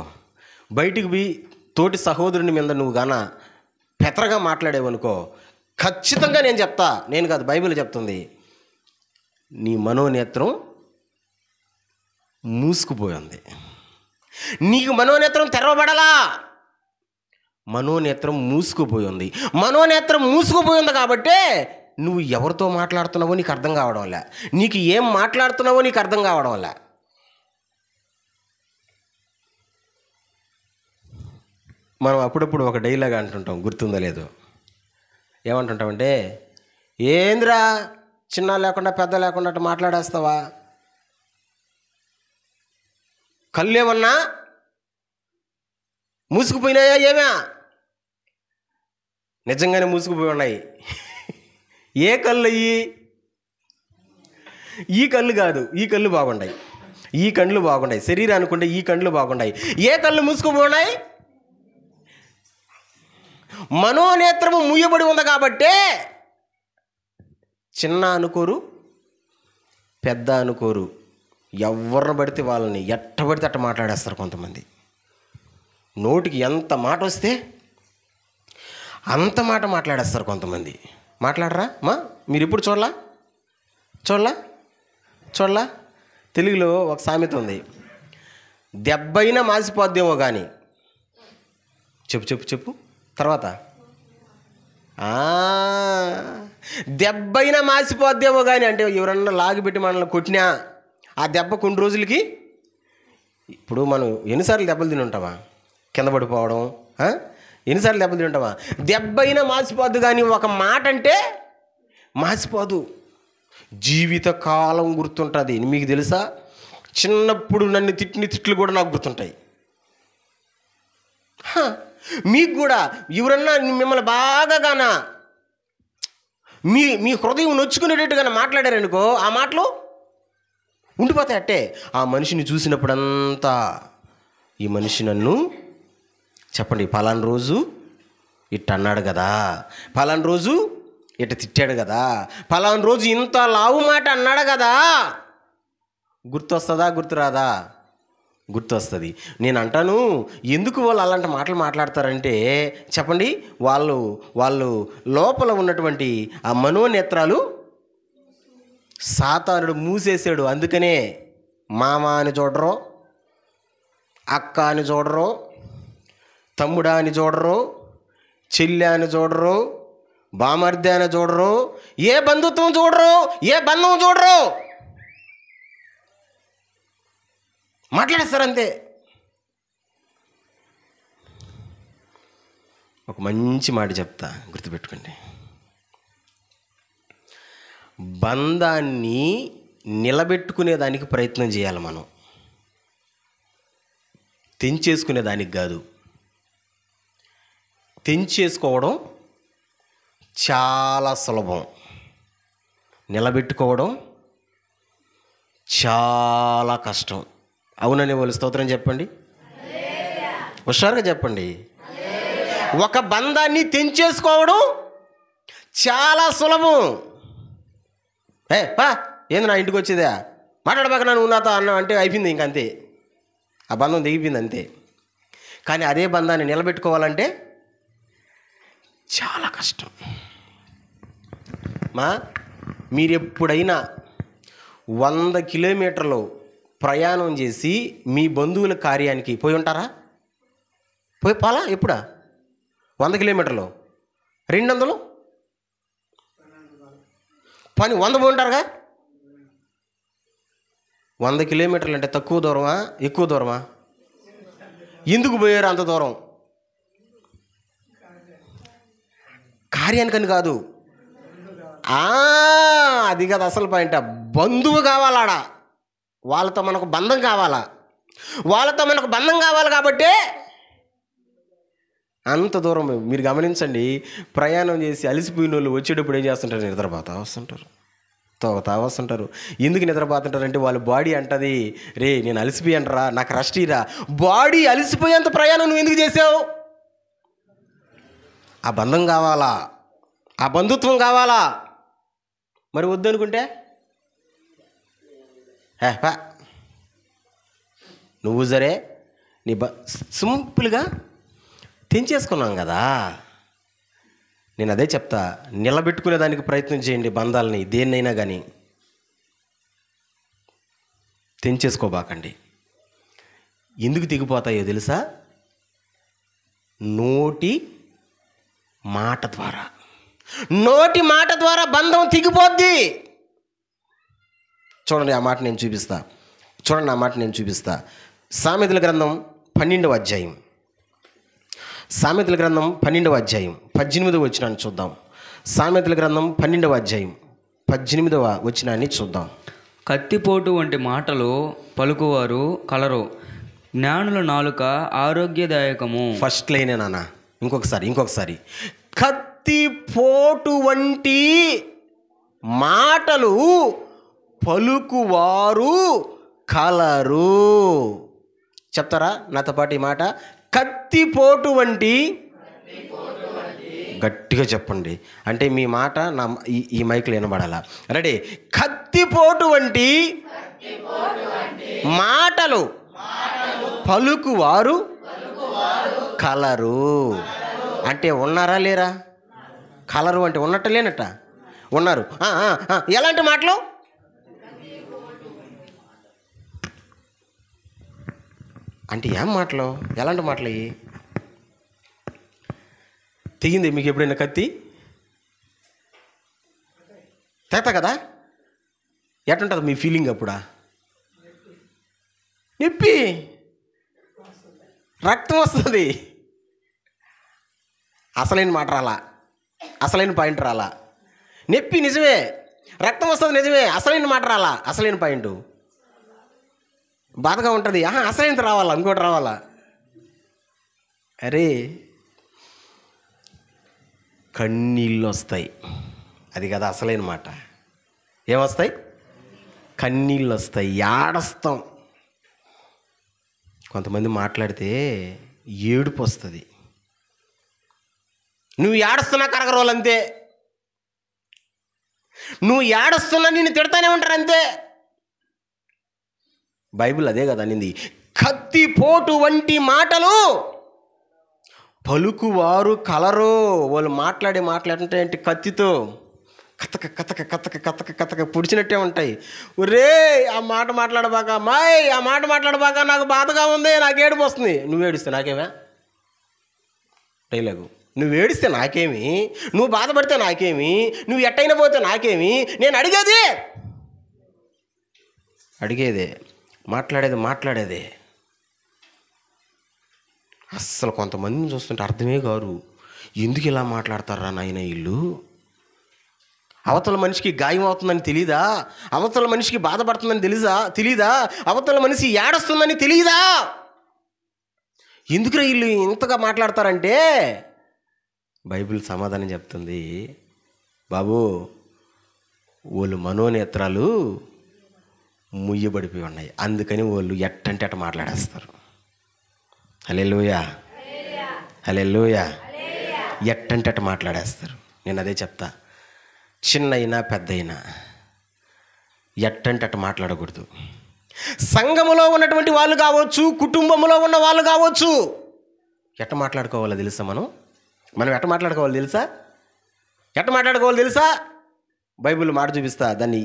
బయటికి పోయి తోటి సహోదరుని మీద నువ్వు గాన పెతరగా మాట్లాడేవనుకో, ఖచ్చితంగా నేను చెప్తా, నేను కాదు బైబిల్ చెప్తుంది, నీ మనోనేత్రం మూసుకుపోయింది. నీకు మనోనేత్రం తెరవబడలా, మనోనేత్రం మూసుకుపోయి ఉంది. మనోనేత్రం మూసుకుపోయి ఉంది కాబట్టే నువ్వు ఎవరితో మాట్లాడుతున్నావో నీకు అర్థం కావడంలే, నీకు ఏం మాట్లాడుతున్నావో నీకు అర్థం కావడంలే. మనం అప్పుడప్పుడు ఒక డైలాగ్ అంటుంటాం, గుర్తుందో లేదో. ఏమంటుంటామంటే, ఏంద్రా చిన్న లేకుండా పెద్ద లేకుండా అట్లా మాట్లాడేస్తావా, కళ్ళు ఏమన్నా మూసుకుపోయినాయా ఏమా? నిజంగానే మూసుకుపోయి ఉన్నాయి. ఏ కళ్ళు అయ్యి? ఈ కళ్ళు కాదు, ఈ కళ్ళు బాగున్నాయి, ఈ కళ్ళు బాగున్నాయి, శరీరానికి ఉండే ఈ కళ్ళు బాగున్నాయి. ఏ కళ్ళు మూసుకుపోయి ఉన్నాయి? మనోనేత్రము మూయబడి ఉంది కాబట్టే చిన్న అనుకోరు, పెద్ద అనుకోరు, ఎవరిని పడితే వాళ్ళని ఎట్టబడితే అట్ట మాట్లాడేస్తారు. కొంతమంది నోటికి ఎంత మాట వస్తే అంత మాట మాట్లాడేస్తారు. కొంతమంది మాట్లాడరా మీరు ఇప్పుడు చూడలా తెలుగులో ఒక సామెత ఉంది, దెబ్బైనా మాసిపోద్దేమో కానీ. చెప్పు తర్వాత. దెబ్బైనా మాసిపోద్దేమో కానీ అంటే ఎవరన్నా లాగిపెట్టి మనల్ని కొట్టినా ఆ దెబ్బ కొన్ని రోజులకి, ఇప్పుడు మనం ఎన్నిసార్లు దెబ్బలు తిని ఉంటామా, కింద పడిపోవడం, ఎన్నిసార్లు దెబ్బలు తిని ఉంటామా. దెబ్బైనా మాసిపోద్దు కానీ ఒక మాట అంటే మాసిపోదు, జీవితకాలం గుర్తుంటుంది. మీకు తెలుసా, చిన్నప్పుడు నన్ను తిట్టిన తిట్లు కూడా నాకు గుర్తుంటాయి. మీకు కూడా ఎవరన్నా మిమ్మల్ని బాగానా మీ హృదయం నొచ్చుకునేటట్టుగా మాట్లాడారనుకో, ఆ మాటలు ఉండిపోతాయి అట్టే. ఆ మనిషిని చూసినప్పుడంతా ఈ మనిషి నన్ను చెప్పండి పలానా రోజు ఇట్ట అన్నాడు కదా, పలానా రోజు ఇట్ట తిట్టాడు కదా, పలానా రోజు ఇంత లావు మాట అన్నాడు కదా, గుర్తొస్తుందా గుర్తురాదా? గుర్తొస్తుంది. నేను అంటాను, ఎందుకు వాళ్ళు అలాంటి మాటలు మాట్లాడతారంటే చెప్పండి, వాళ్ళు లోపల ఉన్నటువంటి ఆ మనోనేత్రాలు సాతానుడు మూసేసాడు. అందుకనే మామ అని చూడరు, అక్క అని చూడరు, తమ్ముడా అని చూడరు, చెల్లె అని చూడరు, బామర్దె అని చూడరు, ఏ బంధుత్వం చూడరు, ఏ బంధం చూడరు, మాట్లాడేస్తారు అంతే. ఒక మంచి మాట చెప్తా, గుర్తుపెట్టుకోండి. బంధాన్ని నిలబెట్టుకునేదానికి ప్రయత్నం చేయాలి మనం, తెంచేసుకునేదానికి కాదు. తెంచేసుకోవడం చాలా సులభం, నిలబెట్టుకోవడం చాలా కష్టం. అవుననే వాళ్ళు స్తోత్రం చెప్పండి, హుషారుగా చెప్పండి. ఒక బంధాన్ని తెంచేసుకోవడం చాలా సులభం. ఏంది నా ఇంటికి వచ్చేదా, మాట్లాడబాక నువ్వు నాతో అన్నా అంటే అయిపోయింది, ఇంకంతే, ఆ బంధం దిగిపోయింది అంతే. కానీ అదే బంధాన్ని నిలబెట్టుకోవాలంటే చాలా కష్టం. మీరు ఎప్పుడైనా 100 కిలోమీటర్లు ప్రయాణం చేసి మీ బంధువుల కార్యానికి పోయి ఉంటారా? పోలా ఎప్పుడా? 100 కిలోమీటర్లు 200 పని 100 పోయి ఉంటారుగా. 100 కిలోమీటర్లు అంటే తక్కువ దూరమా ఎక్కువ దూరమా? ఎందుకు పోయారు అంత దూరం? కార్యానికని కాదు, అది కాదు అసలు పాయింట్. బంధువు కావాలాడా, వాళ్ళతో మనకు బంధం కావాలా, వాళ్ళతో మనకు బంధం కావాలి కాబట్టే అంత దూరం మీరు గమనించండి. ప్రయాణం చేసి అలసిపోయిన వాళ్ళు వచ్చేటప్పుడు ఏం చేస్తుంటారు? నిద్రపోతా వస్తుంటారు, తోగుతా వస్తుంటారు. ఎందుకు నిద్రపోతుంటారంటే వాళ్ళ బాడీ అంటది, రే నేను అలసిపోయాను రా, నాకు రెస్ట్ ఇరా. బాడీ అలసిపోయేంత ప్రయాణం నువ్వు ఎందుకు చేసావు? ఆ బంధం కావాలా, ఆ బంధుత్వం కావాలా. మరి వద్దనుకుంటే నువ్వు సరే నీ సింపుల్గా తెంచేసుకున్నాం కదా. నేను అదే చెప్తా, నిలబెట్టుకునే దానికి ప్రయత్నం చేయండి. బంధాలని దేన్నైనా కానీ తెంచేసుకోబాకండి. ఎందుకు తెగిపోతాయో తెలుసా? నోటి మాట ద్వారా. నోటి మాట ద్వారా బంధం తెగిపోద్ది. చూడండి ఆ మాట నేను చూపిస్తా. సామెతల గ్రంథం 12వ అధ్యాయం. సామెతల గ్రంథం 12వ అధ్యాయం 18వ వచనాన్ని చూద్దాం. సామెతల గ్రంథం 12వ అధ్యాయం 18వ వచనాన్ని చూద్దాం. కత్తిపోటు వంటి మాటలు పలుకువారు కలరు, జ్ఞానుల నాలుక ఆరోగ్యదాయకము. ఫస్ట్ లైనే నాన్న, ఇంకొకసారి. కత్తిపోటు వంటి మాటలు పలుకువారు కలరు. చెప్తారా నాతో పాటు ఈ మాట? కత్తిపోటు వంటి. గట్టిగా చెప్పండి, అంటే మీ మాట నా ఈ మైక్లో వినబడాలా. రెడీ? కత్తిపోటు వంటి మాటలు పలుకువారు కలరు. అంటే ఉన్నారా లేరా? కలరు అంటే ఉన్నట్టు లేనట్ట? ఉన్నారు. ఎలాంటి మాటలు? అంటే ఏం మాటలు? ఎలాంటి మాటలు అయ్యి? తెగింది మీకు ఎప్పుడైనా కత్తి? తెగతా కదా? ఎట్టుంటుంది మీ ఫీలింగ్ అప్పుడా? నొప్పి, రక్తం వస్తుంది. అసలైన మాట రాలా, అసలైన పాయింట్ రాలా. నొప్పి నిజమే, రక్తం వస్తుంది నిజమే, అసలైన మాట రాలా, అసలైన పాయింట్. బాధగా ఉంటుంది. అసలైనది రావాలా, ఇంకోటి రావాలా. అరే కన్నీళ్ళు వస్తాయి. అది కదా అసలైన మాట. ఏమొస్తాయి? కన్నీళ్ళు వస్తాయి, ఏడస్తాం. కొంతమంది మాట్లాడితే ఏడుపు వస్తుంది. నువ్వు ఏడుస్తున్నా కరగరోలు అంతే, నువ్వు ఏడుస్తున్నా నిన్ను తిడతానే ఉంటారు అంతే. బైబిల్ అదే కదా అనింది, కత్తిపోటు వంటి మాటలు పలుకువారు కలరు. వాళ్ళు మాట్లాడుతుంటే ఏంటి? కత్తితో కతక కతక కతక కతక కతక పొడిచినట్టే ఉంటాయి. ఒరే ఆ మాట మాట్లాడబాక, అమ్మాయి ఆ మాట మాట్లాడబాక, నాకు బాధగా ఉంది, నాకు ఏడుపు వస్తుంది. నువ్వు ఏడిస్తే నాకేమే? డైలాగు. నువ్వు ఏడిస్తే నాకేమి, నువ్వు బాధపడితే నాకేమి, నువ్వు ఎట్టయినా పోతే నాకేమి. నేను అడిగేదే, మాట్లాడేదే. అస్సలు కొంతమందిని చూస్తుంటే అర్థమే కాదు. ఎందుకు ఇలా మాట్లాడతారా నాయన వీళ్ళు? అవతల మనిషికి గాయం అవుతుందని తెలీదా? అవతల మనిషికి బాధపడుతుందని తెలీదా? అవతల మనిషి ఏడుస్తుందని తెలీదా? ఎందుకు వీళ్ళు ఇంతగా మాట్లాడతారంటే బైబిల్ సమాధానం చెప్తుంది, బాబు వాళ్ళు మనోనేత్రాలు ముయ్యబడిపోయి ఉన్నాయి, అందుకని వాళ్ళు ఎట్టంటే అట్ట మాట్లాడేస్తారు. హల్లెలూయా, హల్లెలూయా. ఎట్టంటే అట్ట మాట్లాడేస్తారు. నేను అదే చెప్తా, చిన్నైనా పెద్దయినా ఎట్టంటే అట్ట మాట్లాడకూడదు. సంఘములో ఉన్నటువంటి వాళ్ళు కావచ్చు, కుటుంబంలో ఉన్న వాళ్ళు కావచ్చు, ఎట్ట మాట్లాడుకోవాలో తెలుసా? మనం ఎట్ట మాట్లాడుకోవాలి తెలుసా? బైబిల్ మాట చూపిస్తా, దాన్ని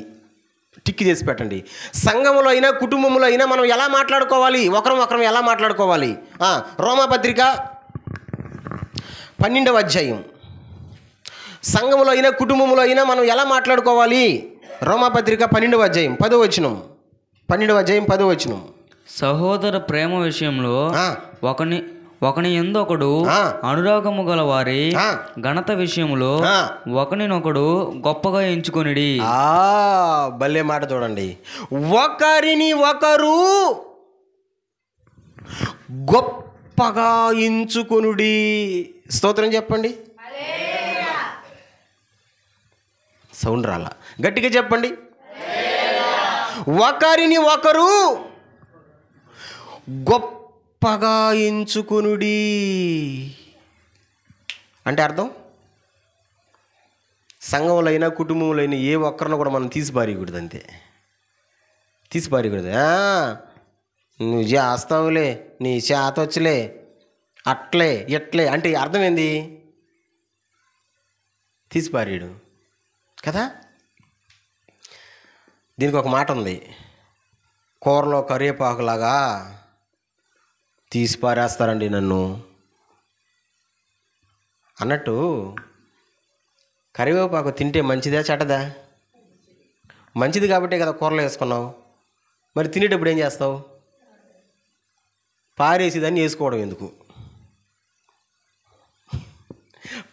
టిక్ చేసి పెట్టండి. సంఘములో అయినా కుటుంబంలో అయినా మనం ఎలా మాట్లాడుకోవాలి, ఒకరం ఎలా మాట్లాడుకోవాలి? రోమాపత్రిక 12వ అధ్యాయం. సంఘములో అయినా కుటుంబంలో అయినా మనం ఎలా మాట్లాడుకోవాలి? రోమాపత్రిక 12వ అధ్యాయం 10వ వచనం. 12వ అధ్యాయం 10వ వచనం. సహోదర ప్రేమ విషయంలో ఒకని ఎందొకడు అనురాగము గల వారి ఘనత విషయంలో ఒకనినొకడు గొప్పగా ఎంచుకొనిడి. భలే మాట చూడండి. ఒకరిని ఒకరు గొప్ప గొప్పగా ఎంచుకొనుడి. స్తోత్రం చెప్పండి. సౌండ్ రాలా, గట్టిగా చెప్పండి. ఒకరిని ఒకరు గొప్పగా ఎంచుకొనుడి అంటే అర్థం, సంఘంలో అయినా కుటుంబంలో అయినా ఏ ఒక్కరిని కూడా మనం తీసి పారేయకూడదు. అంతే, తీసి పారేయకూడదు. నువ్వు చేస్తావులే, నీ చేత వచ్చలే, అట్లే ఎట్లే అంటే అర్థం ఏంది? తీసి పారేయడు కదా. దీనికి ఒక మాట ఉంది, కూరలో కరివేపాకులాగా తీసి పారేస్తారండి నన్ను అన్నట్టు. కరివేపాకు తింటే మంచిదా చెడ్డదా? మంచిది కాబట్టే కదా కూరలో వేసుకున్నావు. మరి తినేటప్పుడు ఏం చేస్తావు? పారేసేదాన్ని వేసుకోవడం ఎందుకు?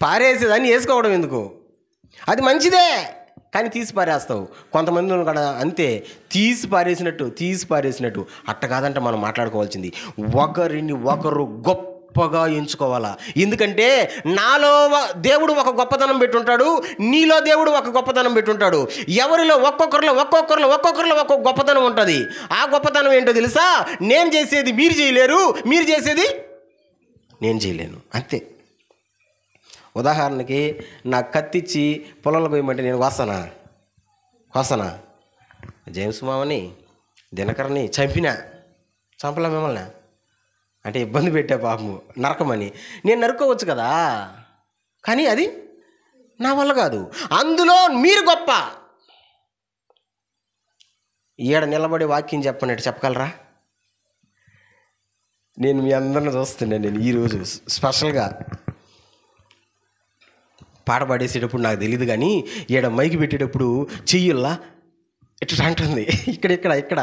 పారేసేదాన్ని వేసుకోవడం ఎందుకు? అది మంచిదే, కానీ తీసి పారేస్తావు. కొంతమంది కూడా అంతే, తీసి పారేసినట్టు. అట్ట కాదంటే మనం మాట్లాడుకోవాల్సింది ఒకరిని ఒకరు గొప్పగా ఎంచుకోవాలా. ఎందుకంటే నాలో దేవుడు ఒక గొప్పతనం పెట్టుంటాడు, నీలో దేవుడు ఒక గొప్పతనం పెట్టుంటాడు. ఎవరిలో ఒక్కొక్కరిలో ఒక్కొక్క గొప్పతనం ఉంటుంది. ఆ గొప్పతనం ఏంటో తెలుసా? నేను చేసేది మీరు చేయలేరు, మీరు చేసేది నేను చేయలేను, అంతే. ఉదాహరణకి నాకు కత్తిచ్చి పొలంలో పోయమంటే నేను కోసనా జేమ్స్ మామని దినకరని చంపలా మిమ్మల్ని అంటే ఇబ్బంది పెట్టే పాపము, నరకమని. నేను నరుకోవచ్చు కదా, కానీ అది నా వల్ల కాదు. అందులో మీరు గొప్ప. ఈడ నిలబడి వాక్యం చెప్పండి, చెప్పగలరా? నేను మీ అందరిని చూస్తున్నాను. నేను ఈరోజు స్పెషల్గా పాట పాడేసేటప్పుడు నాకు తెలియదు, కానీ ఈడ మైకి పెట్టేటప్పుడు చెయ్యల్లా ఇట్లా అంటుంది. ఇక్కడ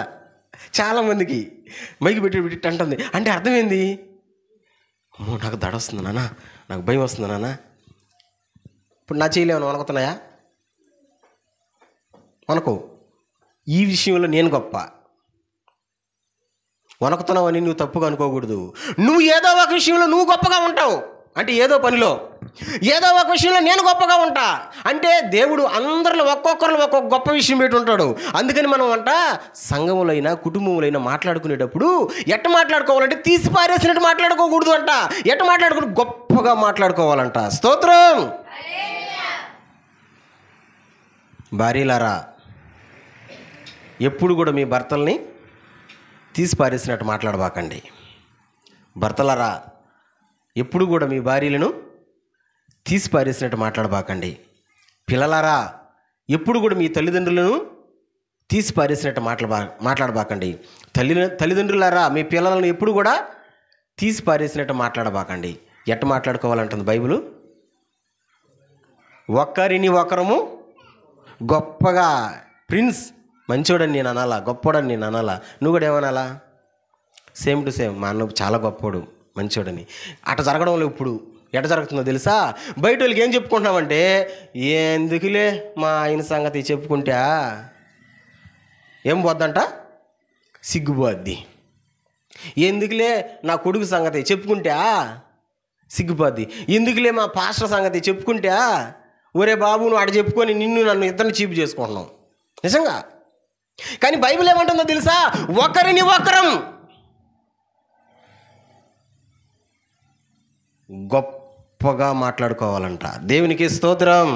చాలామందికి మైకి పెట్టేటప్పుడు ఇట్లా అంటుంది. అంటే అర్థమైంది, నాకు దడ వస్తుంది నాన్న, నాకు భయం వస్తుంది నాన్న. ఇప్పుడు నా చేయలేమని వణుకుతున్నాయా? వణుకో. ఈ విషయంలో నేను గొప్ప. వణుకుతున్నావని నువ్వు తప్పుగా అనుకోకూడదు. నువ్వు ఏదో ఒక విషయంలో నువ్వు గొప్పగా ఉంటావు. అంటే ఏదో పనిలో ఏదో ఒక విషయంలో నేను గొప్పగా ఉంటా అంటే దేవుడు అందరిలో ఒక్కొక్కరిలో ఒక్కొక్క గొప్ప విషయం పెట్టి ఉంటాడు. అందుకని మనం సంఘములో అయినా కుటుంబంలో అయినా మాట్లాడుకునేటప్పుడు ఎట్ట మాట్లాడుకోవాలంటే తీసి పారేసినట్టు మాట్లాడుకోకూడదు అంట. ఎట్ట మాట్లాడుకుంటూ గొప్పగా మాట్లాడుకోవాలంట. స్తోత్రం. భార్యలారా, ఎప్పుడు కూడా మీ భర్తల్ని తీసి పారేసినట్టు మాట్లాడబాకండి. భర్తలారా, ఎప్పుడు కూడా మీ భార్యలను తీసి పారేసినట్టు మాట్లాడబాకండి. పిల్లలారా, ఎప్పుడు కూడా మీ తల్లిదండ్రులను తీసి పారేసినట్టు మాట్లాడబాకండి. తల్లిదండ్రులారా, మీ పిల్లలను ఎప్పుడు కూడా తీసి పారేసినట్టు మాట్లాడబాకండి. ఎట్ట మాట్లాడుకోవాలంటుంది బైబిలు? ఒకరిని ఒకరము గొప్పగా. ప్రిన్స్ మంచోడని నేను అనాలా, గొప్పోడని నేను అనాలా? నువ్వు కూడా ఏమనాలా? సేమ్ టు సేమ్, మా అన్న చాలా గొప్పోడు, మంచోడని. అట్ట జరగడంలో ఇప్పుడు ఎట్ట జరుగుతుందో తెలుసా? బయట వాళ్ళకి ఏం చెప్పుకుంటున్నామంటే, ఎందుకులే మా ఆయన సంగతి చెప్పుకుంటా ఏం పోద్దంట, సిగ్గుపోద్ది. ఎందుకులే నా కొడుకు సంగతి చెప్పుకుంటా సిగ్గుపోద్ది. ఎందుకులే మా పాస్టర్ సంగతి చెప్పుకుంటా, ఒరే బాబు నువ్వు అటు చెప్పుకొని నన్ను ఇద్దరిని చీపు చేసుకుంటున్నావు. నిజంగా. కానీ బైబిల్ ఏమంటుందో తెలుసా? ఒకరిని ఒకరం గొప్పగా మాట్లాడుకోవాలంట. దేవునికి స్తోత్రం.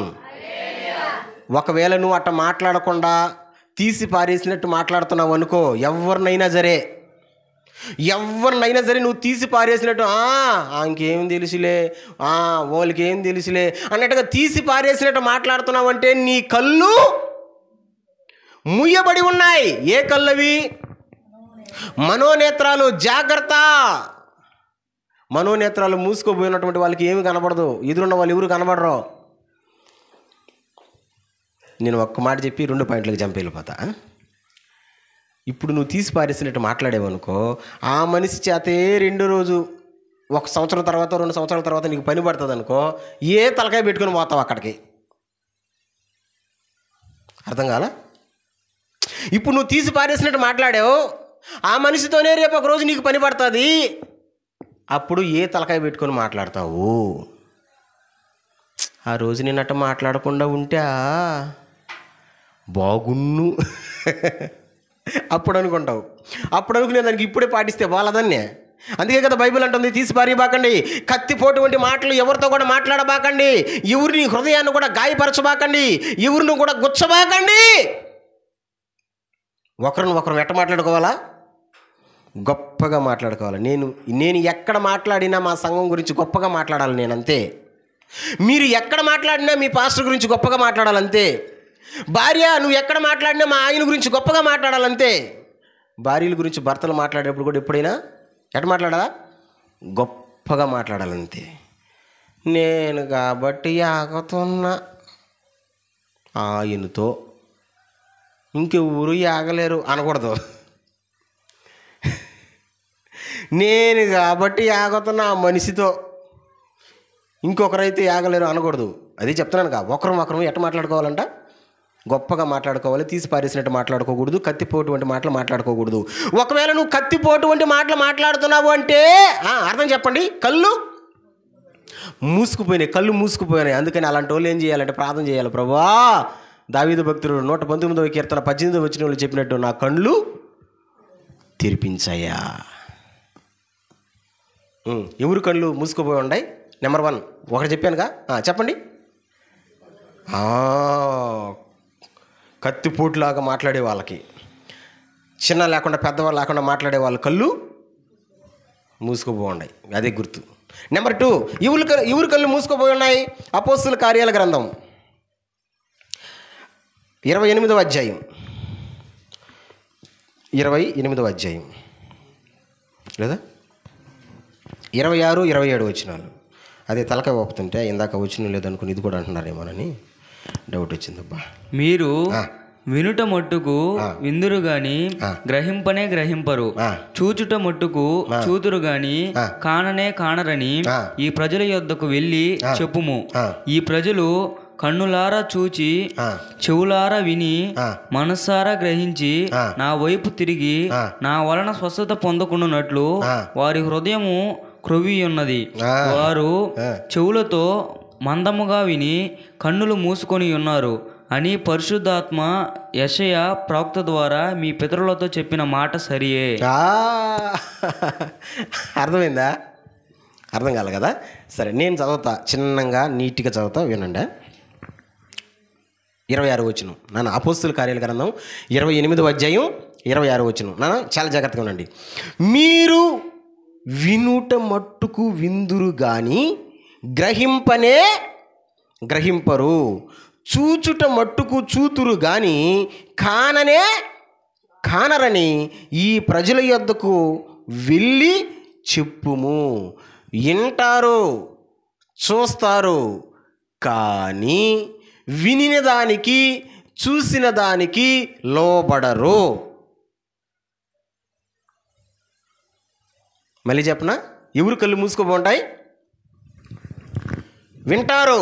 ఒకవేళ నువ్వు అట్ట మాట్లాడకుండా తీసి పారేసినట్టు మాట్లాడుతున్నావు అనుకో, ఎవరినైనా సరే నువ్వు తీసి పారేసినట్టు, ఇంకేం తెలుసులే, వాళ్ళకి ఏం తెలుసులే అన్నట్టుగా తీసి పారేసినట్టు మాట్లాడుతున్నావు అంటే నీ కళ్ళు ముయ్యబడి ఉన్నాయి. ఏ కళ్ళవి? మనోనేత్రాలు. జాగ్రత్త. మనోనేత్రాలు మూసుకోబోయినటువంటి వాళ్ళకి ఏమి కనబడదు, ఎదురున్న వాళ్ళు ఎవరు కనబడరు. నేను ఒక్క మాట చెప్పి 2 పాయింట్లకు జంప్ వెళ్ళిపోతా. ఇప్పుడు నువ్వు తీసి పారేసినట్టు మాట్లాడేవనుకో, ఆ మనిషి చేతే రెండో రోజు 1 సంవత్సరం తర్వాత 2 సంవత్సరాల తర్వాత నీకు పని పడుతుంది అనుకో, ఏ తలకాయ పెట్టుకుని పోతావు అక్కడికి. అర్థం కాలా? ఇప్పుడు నువ్వు తీసి పారేసినట్టు మాట్లాడావు, ఆ మనిషితోనే రేపు ఒక రోజు నీకు పని పడుతుంది. అప్పుడు ఏ తలకాయ పెట్టుకొని మాట్లాడతావు? ఆ రోజు నేను అట్ట మాట్లాడకుండా ఉంటే బాగున్ను అప్పుడు అనుకుంటావు. అప్పుడు అనుకునే దానికి ఇప్పుడే పాటిస్తే వాళ్ళదన్నే. అందుకే కదా బైబిల్ అంటుంది, తీసి పారిబాకండి, కత్తిపోటు వంటి మాటలు ఎవరితో కూడా మాట్లాడబాకండి, ఎవరిని హృదయాన్ని కూడా గాయపరచబాకండి, ఎవరిని కూడా గుచ్చబాకండి. ఒకరిని ఒకరు ఎట్ట మాట్లాడుకోవాలా? గొప్పగా మాట్లాడుకోవాలి. నేను ఎక్కడ మాట్లాడినా మా సంఘం గురించి గొప్పగా మాట్లాడాలి నేను, అంతే. మీరు ఎక్కడ మాట్లాడినా మీ పాస్టర్ గురించి గొప్పగా మాట్లాడాలంతే. భార్య నువ్వు ఎక్కడ మాట్లాడినా మా ఆయన గురించి గొప్పగా మాట్లాడాలంతే. భార్యల గురించి భర్తలు మాట్లాడేటప్పుడు కూడా ఎప్పుడైనా ఎట్ట మాట్లాడాలా? గొప్పగా మాట్లాడాలంతే. నేను కాబట్టి ఆగుతున్నా, ఆయనతో ఇంకెవరు ఆగలేరు అనకూడదు. నేను కాబట్టి ఆగుతున్నా ఆ మనిషితో, ఇంకొకరైతే ఆగలేరు అనకూడదు. అది చెప్తున్నాను కా. ఒకరు ఎట్ట మాట్లాడుకోవాలంట? గొప్పగా మాట్లాడుకోవాలి. తీసి పారేసినట్టు మాట్లాడుకోకూడదు. కత్తిపోటు వంటి మాటలు మాట్లాడుకోకూడదు. ఒకవేళ నువ్వు కత్తిపోటు వంటి మాటలు మాట్లాడుతున్నావు అంటే అర్థం చెప్పండి. కళ్ళు మూసుకుపోయినాయి. అందుకని అలాంటి వాళ్ళు ఏం చేయాలంటే ప్రార్థన చేయాలి. ప్రభువా, దావీదు భక్తుడు 119వ కీర్తన 18వ వచనంలో చెప్పినట్టు నా కళ్ళు తెరిపించాయా. ఎవరు కళ్ళు మూసుకుపోయి ఉన్నాయి? నెంబర్ 1 ఒకటి చెప్పానుగా, చెప్పండి. కత్తిపోటులాగా మాట్లాడే వాళ్ళకి, చిన్న లేకుండా పెద్దవాళ్ళు లేకుండా మాట్లాడే వాళ్ళ కళ్ళు మూసుకుపోయి ఉన్నాయి. అదే గుర్తు. నెంబర్ 2, ఎవరు కళ్ళు మూసుకుపోయి ఉన్నాయి? అపోస్తుల కార్యాల గ్రంథం 28వ అధ్యాయం 28వ అధ్యాయం లేదా 26, 27 వచనాలు. అదే తలకాయ ఒప్పుతుంటే ఇందాక వచ్చిన లేదనుకుని ఇది కూడా అంటున్నారేమోనని డౌట్ వచ్చిందబ్బా. మీరు వినుట మట్టుకు విందురు గాని గ్రహింపనే గ్రహింపరు, చూచుట మట్టుకు చూతురు గాని కాననే కానరని ఈ ప్రజల యొద్దకు వెళ్ళి చెప్పుము. ఈ ప్రజలు కన్నులారా చూచి చెవులారా విని మనసారా గ్రహించి నా వైపు తిరిగి నా వలన స్వస్థత పొందకుండానట్లు వారి హృదయము క్రొవ్వి ఉన్నది. వారు చెవులతో మందముగా విని కన్నులు మూసుకొని ఉన్నారు అని పరిశుద్ధాత్మ యెషయా ప్రవక్త ద్వారా మీ పితరులతో చెప్పిన మాట సరియే. అర్థమైందా? అర్థం కాలే కదా? సరే, నేను చదువుతా, చిన్నగా నీట్గా చదువుతా, వినండి. 26 వచనం నాన్న, అపోస్తుల కార్యాల గ్రంథం 28వ అధ్యాయం 26 వచనం నాన్న, చాలా జాగ్రత్తగా ఉండండి. మీరు వినుట మట్టుకు విందురు గాని గ్రహింపనే గ్రహింపరు, చూచుట మట్టుకు చూతురు గాని కాననే కానరని ఈ ప్రజల యొద్దకు వెళ్ళి చెప్పుము. వింటారు, చూస్తారు, కానీ వినిన దానికి చూసిన దానికి లోబడరు. మళ్ళీ చెప్పనా? ఎవరు కళ్ళు మూసుకోబోంటాయి? వింటారు,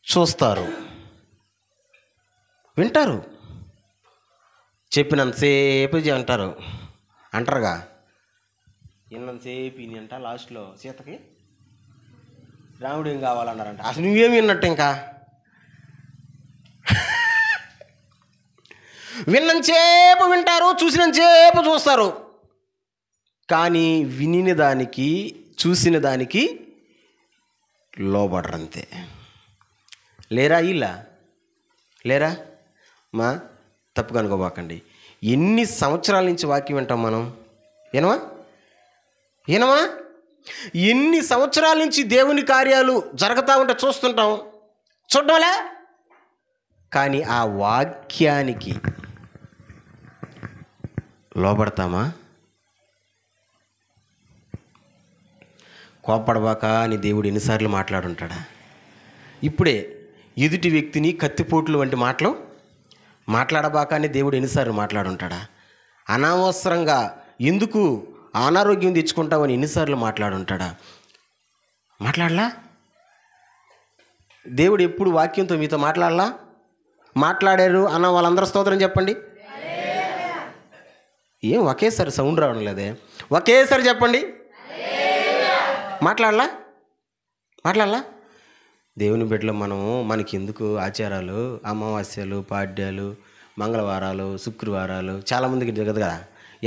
చూస్తారు. వింటారు, చెప్పినంతసేపు అంటారుగా, విన్నంతసేపు ఇని అంట. లాస్ట్లో సీతకి రాముడు ఏం కావాలన్నారంట. అసలు నువ్వేమి విన్నట్టు ఇంకా విన్నంతసేపు వింటారు, చూసినంతసేపు చూస్తారు, కానీ వినిన దానికి చూసిన దానికి లోబడరంతే. లేరా? లేరా? మా తప్పుగా అనుకోబాకండి. ఎన్ని సంవత్సరాల నుంచి వాక్యం వింటాం మనం? ఏనమా? ఎన్ని సంవత్సరాల నుంచి దేవుని కార్యాలు జరుగుతూ ఉంటే చూడటంలే, కానీ ఆ వాక్యానికి లోబడతామా? కోపడబాక అని దేవుడు ఎన్నిసార్లు మాట్లాడుంటాడా? ఇప్పుడే ఎదుటి వ్యక్తిని కత్తిపోట్లు వంటి మాటలు మాట్లాడబాక అని దేవుడు ఎన్నిసార్లు మాట్లాడుంటాడా? అనవసరంగా ఎందుకు అనారోగ్యం తెచ్చుకుంటామని ఎన్నిసార్లు మాట్లాడుంటాడా? మాట్లాడలా? దేవుడు ఎప్పుడు వాక్యంతో మీతో మాట్లాడారు అన్న వాళ్ళందరూ స్తోత్రం చెప్పండి. ఏం ఒకేసారి సౌండ్ రావడం లేదే? ఒకేసారి చెప్పండి. మాట్లాడలా? దేవుని బిడ్డలో మనకి ఎందుకు ఆచారాలు, అమావాస్యలు, పాడ్యాలు, మంగళవారాలు, శుక్రవారాలు, చాలామందికి జరగదు కదా,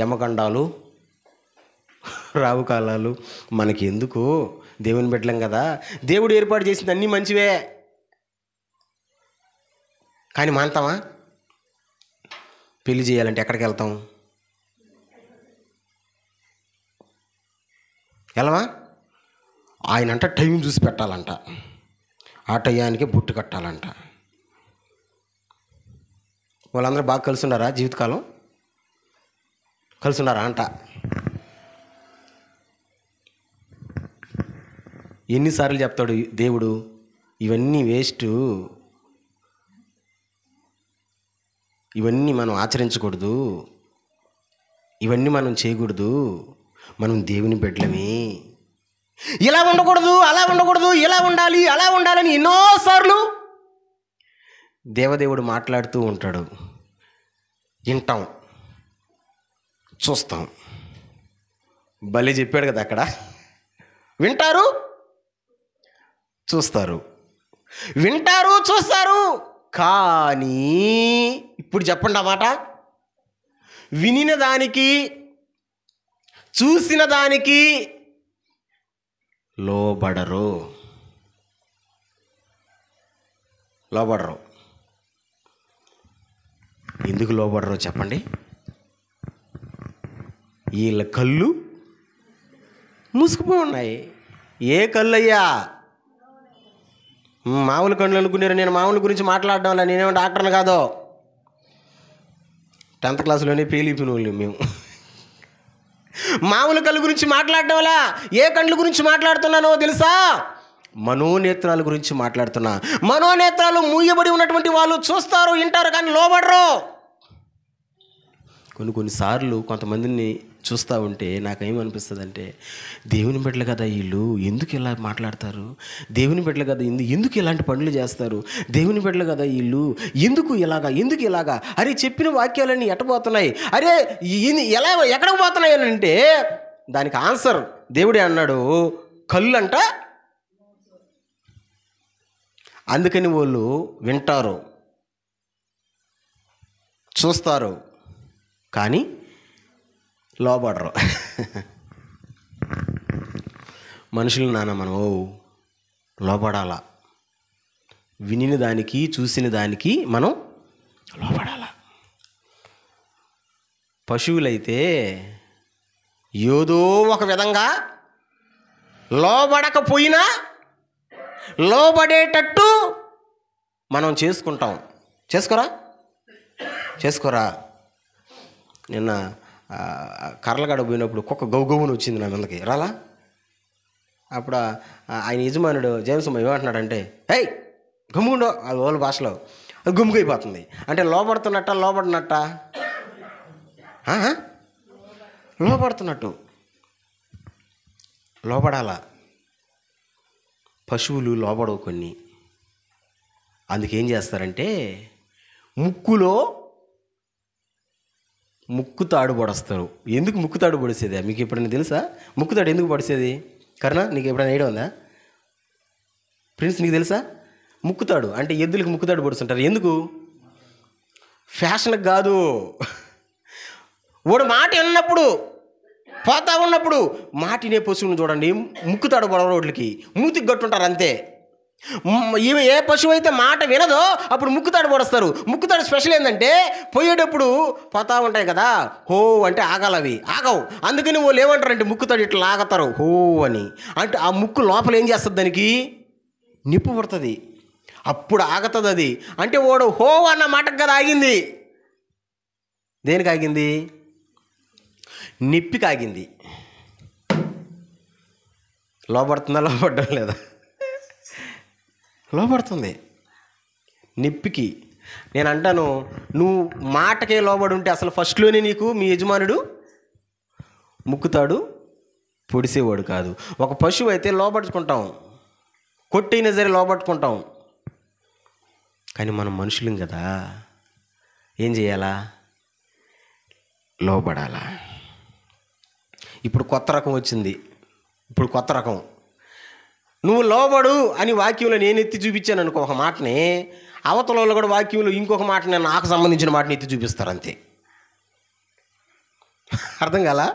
యమకండాలు, రావుకాలాలు. మనకి ఎందుకు? దేవుని బిడ్డలం కదా. దేవుడు ఏర్పాటు చేసింది అన్నీ మంచివే, కానీ మానతామా? పెళ్లి చేయాలంటే ఎక్కడికి వెళ్తాం? వెళ్ళవా? ఆయనంట టైం చూసి పెట్టాలంట, ఆ టయానికి బొట్టు కట్టాలంట. వాళ్ళందరూ బాగా కలుసున్నారా? జీవితకాలం కలుసున్నారా అంట? ఎన్నిసార్లు చెప్తాడు దేవుడు, ఇవన్నీ వేస్ట్, ఇవన్నీ మనం ఆచరించకూడదు, ఇవన్నీ మనం చేయకూడదు, మనం దేవుని బిడ్డలమే, ఇలా ఉండకూడదు, అలా ఉండకూడదు, ఇలా ఉండాలి, అలా ఉండాలని ఎన్నోసార్లు దేవదేవుడు మాట్లాడుతూ ఉంటాడు. వింటాం, చూస్తాం. భలే చెప్పాడు కదా అక్కడ. వింటారు, చూస్తారు, వింటారు, చూస్తారు. కానీ ఇప్పుడు చెప్పండి ఆ మాట, వినిన దానికి, చూసిన దానికి లోబడరు. ఎందుకు లోబడరు చెప్పండి? వీళ్ళ కళ్ళు మూసుకుపోయి ఉన్నాయి. ఏ కళ్ళు అయ్యా? మామూలు కళ్ళు అనుకున్నారు. నేను మామూలు గురించి మాట్లాడడం వల్ల నేనేమో డాక్టర్ని కాదు, 10th క్లాస్లోనే పేలిపోయిన వాళ్ళు మేము. మామూలు కళ్ళు గురించి మాట్లాడడం వల్ల ఏ కళ్ళు గురించి మాట్లాడుతున్నానో తెలుసా? మనోనేత్రాల గురించి మాట్లాడుతున్నా. మనోనేత్రాలు మూయబడి ఉన్నటువంటి వాళ్ళు చూస్తారు, వింటారు, కానీ లోబడరు. కొన్నిసార్లు కొంతమందిని చూస్తూ ఉంటే నాకేమనిపిస్తుంది అంటే, దేవుని బిడ్డలు కదా వీళ్ళు, ఎందుకు ఇలా మాట్లాడతారు? దేవుని బిడ్డలు కదా ఎందుకు ఇలాంటి పనులు చేస్తారు? దేవుని బిడ్డలు కదా వీళ్ళు, ఎందుకు ఇలాగా? అరే చెప్పిన వాక్యాలన్నీ ఎట్టబోతున్నాయి, అరే ఎక్కడికి పోతున్నాయి అని అంటే దానికి ఆన్సర్ దేవుడే అన్నాడు, కళ్ళు అంట. అందుకని వాళ్ళు వింటారు, చూస్తారు, కానీ లోబడరు. మనుషులు మనం లోబడాలా. వినిన దానికి, చూసిన దానికి మనం లోబడాలా. పశువులైతే ఏదో ఒక విధంగా లోబడకపోయినా లోబడేటట్టు మనం చేసుకుంటాం. చేసుకోరా? నిన్న కర్రలగడ పోయినప్పుడు కుక్క గౌగౌని వచ్చింది నా మీదకి, రాలా? అప్పుడు ఆయన యజమానుడు జేమ్సమ్మ ఏమంటున్నాడంటే, హై గమ్ముగుండో, అది వాళ్ళ భాషలో గుమ్ముగైపోతుంది. అంటే లోబడుతున్నట్ట, లోబడినట్ట? లోబడుతున్నట్టు. లోబడాలా. పశువులు లోబడవు కొన్ని. అందుకేం చేస్తారంటే ముక్కుతాడు పొడుస్తారు. ఎందుకు ముక్కుతాడు పొడిసేది? మీకు ఎప్పుడైనా తెలుసా? ముక్కుతాడు ఎందుకు పొడిసేది? కరుణ, నీకు ఎప్పుడైనా ఐడియా ఉందా? ప్రిన్స్, నీకు తెలుసా? ముక్కుతాడు అంటే ఎద్దులకు ముక్కుతాడు పొడుస్తుంటారు. ఎందుకు? ఫ్యాషన్కి కాదు. వాడు మాట విన్నప్పుడు, పోతా ఉన్నప్పుడు మాటినే పశువుని చూడండి, ముక్కుతాడు పొడవ రోడ్లకి, మూతికి గట్టుంటారు అంతే. ఏ పశువు అయితే మాట వినదో అప్పుడు ముక్కుతాడు పొడుస్తారు. ముక్కుతాడు స్పెషల్ ఏంటంటే పోయేటప్పుడు పోతా ఉంటాయి కదా, హో అంటే ఆగాలవి, ఆగవు. అందుకని వాళ్ళు ఏమంటారంటే ముక్కుతాడు ఇట్లా ఆగతారు, హో అని. అంటే ఆ ముక్కు లోపల ఏం చేస్తుంది? దానికి నిప్పు పడుతుంది, అప్పుడు ఆగుతుంది అది. అంటే వాడు హో అన్న మాటకు కదా ఆగింది. దేనికి ఆగింది? నిప్పికి ఆగింది. లోపడుతుందా? లోపడడం లేదా? లోపడుతుంది నిప్పికి. నేను అంటాను, నువ్వు మాటకే లోబడి ఉంటే అసలు ఫస్ట్లోనే నీకు మీ యజమానుడు ముక్కుతాడు పొడిసేవాడు కాదు. ఒక పశువు అయితే లోబడుకుంటాం, కొట్టైనా సరే లోబట్టుకుంటాం. కానీ మనం మనుషులం కదా, ఏం చేయాలా? లోబడాలా. ఇప్పుడు కొత్త రకం వచ్చింది. ఇప్పుడు కొత్త రకం, నువ్వు లోబడు అని వాక్యంలో నేను ఎత్తి చూపించాను అనుకో ఒక మాటని, అవతల వాళ్ళు కూడా వాక్యంలో ఇంకొక మాటని నాకు సంబంధించిన మాటని ఎత్తి చూపిస్తారు అంతే. అర్థం కాలా?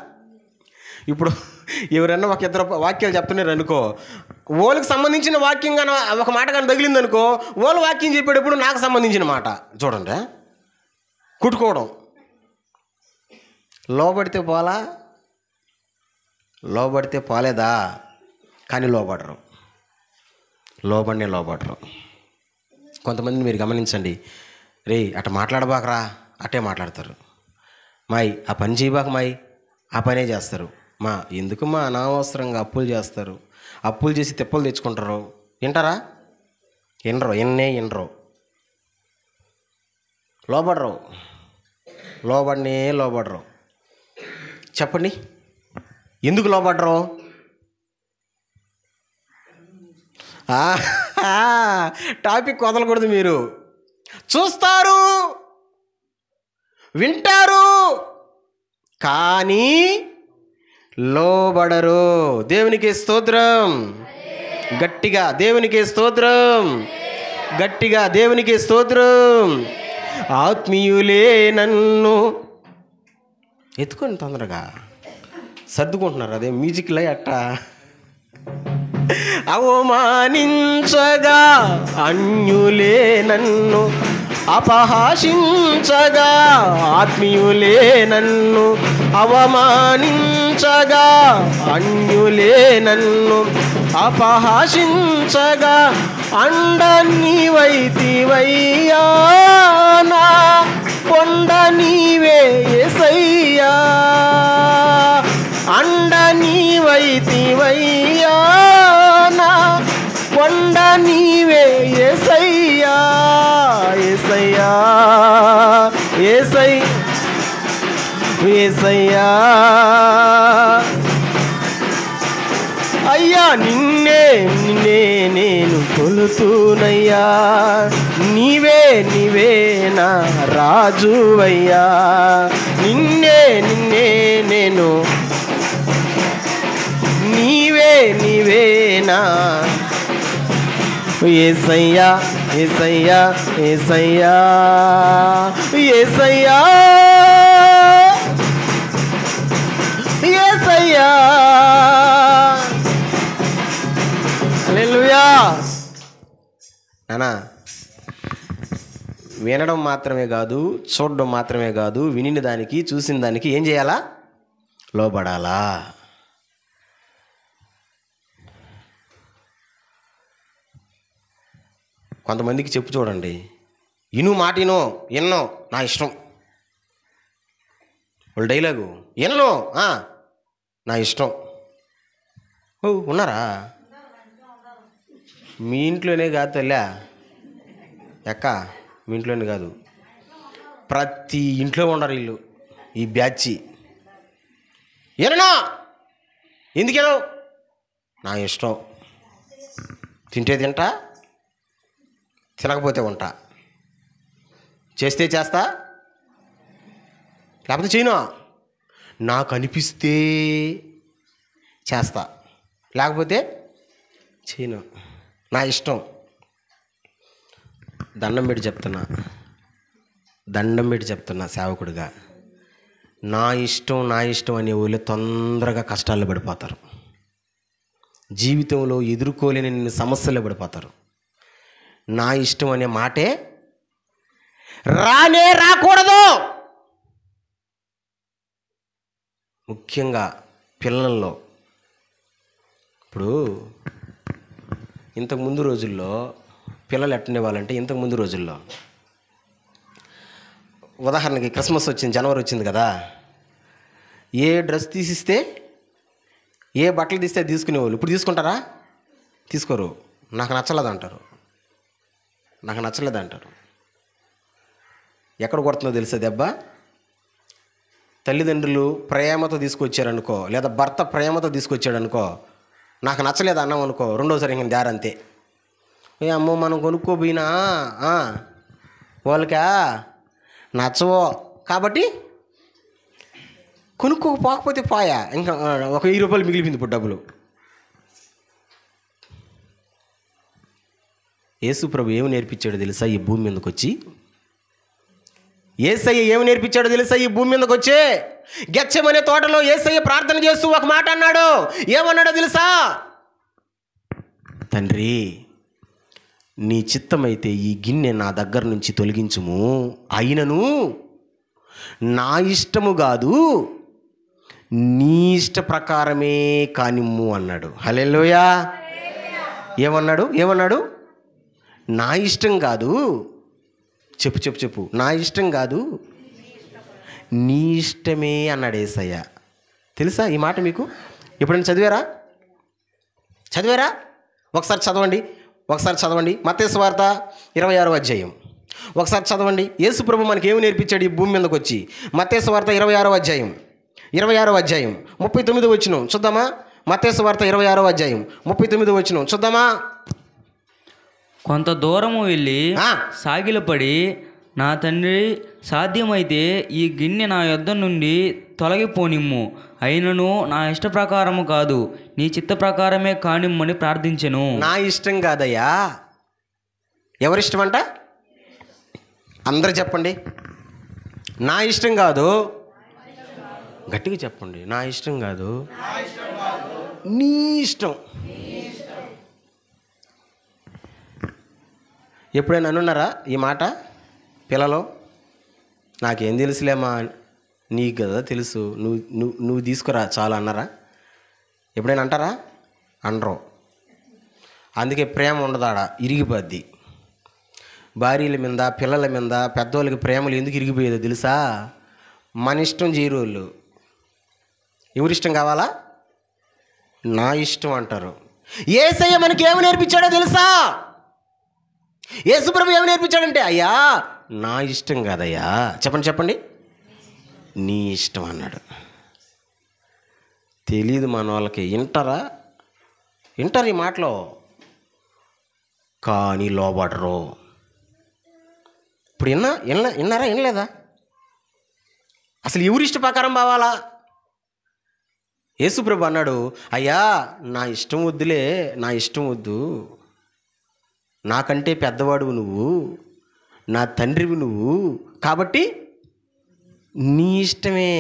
ఇప్పుడు ఎవరన్నా ఒక ఇద్దరు వాక్యాలు చెప్తున్నారు అనుకో, వాళ్ళకి సంబంధించిన వాక్యం కానీ ఒక మాట కానీ తగిలింది అనుకో, వాళ్ళు వాక్యం చెప్పేటప్పుడు నాకు సంబంధించిన మాట చూడండి కుట్టుకోవడం. లోబడితే పోలా, లోబడితే పోలేదా, కానీ లోబడరు. లోబడరు. కొంతమందిని మీరు గమనించండి, రే అట్ట మాట్లాడబాకరా, అట్టే మాట్లాడతారు. మాయ్ ఆ పని చేయబాక మాయ్, ఆ పనే చేస్తారు. మా ఎందుకు మా అనవసరంగా అప్పులు చేస్తారు, అప్పులు చేసి తిప్పలు తెచ్చుకుంటారు. వింటారా? వినరు. లోబడరు. చెప్పండి ఎందుకు లోబడరు? టాపిక్ వదలకూడదు. మీరు చూస్తారు, వింటారు, కానీ లోబడరు. దేవునికి స్తోత్రం. గట్టిగా దేవునికి స్తోత్రం. ఆత్మీయులే నన్ను ఎత్తుకొని తొందరగా సర్దుకుంటున్నారు. అదే మ్యూజిక్లో అట్టా అవమానించగా అన్యులే నన్ను అపహాసించగా, ఆత్మీయులే నన్ను అవమానించగా, అన్యులే నన్ను అపహాసించగా, అండ నీవైతివయ్యా నా కొండ నీవే యేసయ్యా, అండ నీవైతివయ్యా నా కొండ నీవే యేసయ్యా, యేసయ్యా అయ్యా నిన్నే నేను కొలుతూనయ్యా, నీవే నా రాజువయ్యా, నిన్నే నేను నీవే నా యేసయ్యా హల్లెలూయా. నానా వినడం మాత్రమే కాదు, చూడడం మాత్రమే కాదు, వినిన దానికి చూసిన దానికి ఏం చేయాలా? లోబడాలా. కొంతమందికి చెప్పు చూడండి, మాట విన్నో నా ఇష్టం. వాళ్ళు డైలాగు విన్నో నా ఇష్టం. ఉన్నారా? మీ ఇంట్లోనే కాదు తల్లా ఎక్క, మీ ఇంట్లోనే కాదు, ప్రతి ఇంట్లో ఉండరు వీళ్ళు. ఈ బ్యాచ్ ఏనా ఎందుకేనో నా ఇష్టం, తింటే తింటా, తినకపోతే ఉంటా, చేస్తే చేస్తా, లేకపోతే చేయను, నాకు అనిపిస్తే చేస్తా, లేకపోతే చేయను, నా ఇష్టం. దండం పెట్టి చెప్తున్నా సేవకుడిగా, నా ఇష్టం అనే వాళ్ళు తొందరగా కష్టాల్లో పడిపోతారు. జీవితంలో ఎదుర్కోలేని సమస్యల్లో పడిపోతారు. నా ఇష్టం అనే మాటే రాకూడదు. ముఖ్యంగా పిల్లల్లో. ఇప్పుడు ఇంతకుముందు రోజుల్లో పిల్లలు ఎట్టనేవాళ్ళంటే, ఇంతకుముందు రోజుల్లో ఉదాహరణకి క్రిస్మస్ వచ్చింది, జనవరి వచ్చింది కదా, ఏ డ్రెస్ తీసిస్తే, ఏ బట్టలు తీస్తే తీసుకునేవాళ్ళు. ఇప్పుడు తీసుకుంటారా? తీసుకోరు. నాకు నచ్చలేదు అంటారు. ఎక్కడ కొడుతుందో తెలుసా దెబ్బ? తల్లిదండ్రులు ప్రేమతో తీసుకొచ్చారనుకో, లేదా భర్త ప్రేమతో తీసుకొచ్చాడనుకో, నాకు నచ్చలేదు అన్నాం అనుకో, రెండోసారి ఇంక దారంతే. అమ్మో మనం కొనుక్కోపోయినా వాళ్ళకా నచ్చవో కాబట్టి కొనుక్కోకపోతే పాయా, ఇంకా ఒక 1000 రూపాయలు మిగిలిపోయింది ఇప్పుడు డబ్బులు. యేసు ప్రభు ఏమి నేర్పించాడో తెలుసా ఈ భూమి మీదకి వచ్చి? యేసయ్య ఏమి నేర్పించాడో తెలుసా ఈ భూమి మీదకి వచ్చి? గెత్సేమనే తోటలో యేసయ్య ప్రార్థన చేస్తూ ఒక మాట అన్నాడు. ఏమన్నాడో తెలుసా? తండ్రి, నీ చిత్తమైతే ఈ గిన్నె నా దగ్గర నుంచి తొలగించుము, అయినను నా ఇష్టము కాదు నీ ఇష్ట ప్రకారమే కానిమ్ము అన్నాడు. హల్లెలూయా. ఏమన్నాడు? నా ఇష్టం కాదు, చెప్పు, నా ఇష్టం కాదు నీ ఇష్టమే అన్నాడు యేసయ్య. తెలుసా ఈ మాట మీకు? ఎప్పుడైనా చదివారా? ఒకసారి చదవండి మత్తయి సువార్త 26వ అధ్యాయం. ఒకసారి చదవండి. యేసు ప్రభు మనకి ఏమి నేర్పించాడు ఈ భూమి మీదకి వచ్చి? మత్తయి సువార్త 26వ అధ్యాయం 39వ వచనం చూద్దామా? మత్తయి సువార్త 26వ అధ్యాయం 39వ వచనం చూద్దామా? కొంత దూరము వెళ్ళి సాగిలపడి, నా తండ్రి, సాధ్యమైతే ఈ గిన్నె నా యొద్ద నుండి తొలగిపోనిమ్ము, అయినను నా ఇష్ట ప్రకారము కాదు నీ చిత్త ప్రకారమే కానిమ్మని ప్రార్థించెను. నా ఇష్టం కాదయ్యా. ఎవరిష్టం అంట? అందరూ చెప్పండి. నా ఇష్టం కాదు. గట్టిగా చెప్పండి. నా ఇష్టం కాదు, నీ ఇష్టం. ఎప్పుడైనా అనున్నారా ఈ మాట పిల్లలు? నాకేం తెలుసులేమా, నీకు కదా తెలుసు, నువ్వు తీసుకురా చాలు అన్నారా? ఎప్పుడైనా అంటారా? అనరు. అందుకే ప్రేమ ఉండదాడ, ఇరిగిపోద్ది. భార్యల మీద, పిల్లల మీద, పెద్దవాళ్ళకి ప్రేమలు ఎందుకు ఇరిగిపోయేదో తెలుసా? మన ఇష్టం చేయరు వాళ్ళు. ఎవరిష్టం కావాలా? నా ఇష్టం అంటారు. యేసయ్య మనకి ఏమి నేర్పించాడో తెలుసా? యేసు ప్రభు ఏమి నేర్పించాడంటే, అయ్యా నా ఇష్టం కాదయ్యా, చెప్పండి, నీ ఇష్టం అన్నాడు. తెలీదు మన వాళ్ళకి. వింటారు ఈ మాటలో, కానీ లోబడరు. ఇప్పుడు విన్నారా? వినలేదా? అసలు ఎవరి ఇష్ట ప్రకారం బావాలా? యేసు ప్రభు అన్నాడు, అయ్యా నా ఇష్టం వద్దులే, నా ఇష్టం వద్దు, నాకంటే పెద్దవాడువు నువ్వు, నా తండ్రివి నువ్వు, కాబట్టి నీ ఇష్టమే.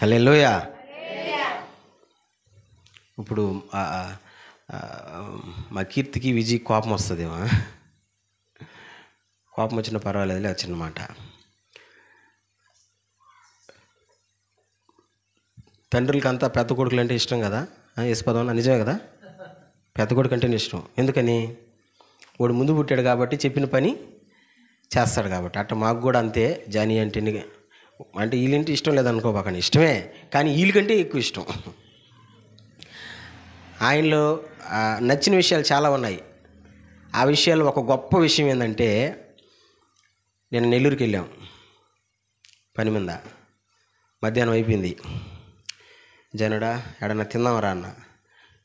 హల్లెలూయా. ఇప్పుడు మా కీర్తికి విజయ్ కోపం వస్తుందేమో. కోపం వచ్చిన పర్వాలేదులే, వచ్చినమాట. తండ్రులకంతా పెద్ద కొడుకులు అంటే ఇష్టం కదా, యశపదం నిజమే కదా. పెద్ద కొడుకు అంటేనే ఇష్టం. ఎందుకని? వాడు ముందు పుట్టాడు కాబట్టి చెప్పిన పని చేస్తాడు కాబట్టి. అట్ట మాకు కూడా అంతే. జానీ అంటే వీళ్ళంటే ఇష్టం లేదనుకోబాకండి, ఇష్టమే, కానీ వీళ్ళకంటే ఎక్కువ ఇష్టం. ఆయనలో నచ్చిన విషయాలు చాలా ఉన్నాయి. ఆ విషయాలు ఒక గొప్ప విషయం ఏంటంటే, నేను నెల్లూరుకి వెళ్ళాం పని మీద. మధ్యాహ్నం అయిపోయింది. జనుడా ఎడన్నా తిందామరా అన్న.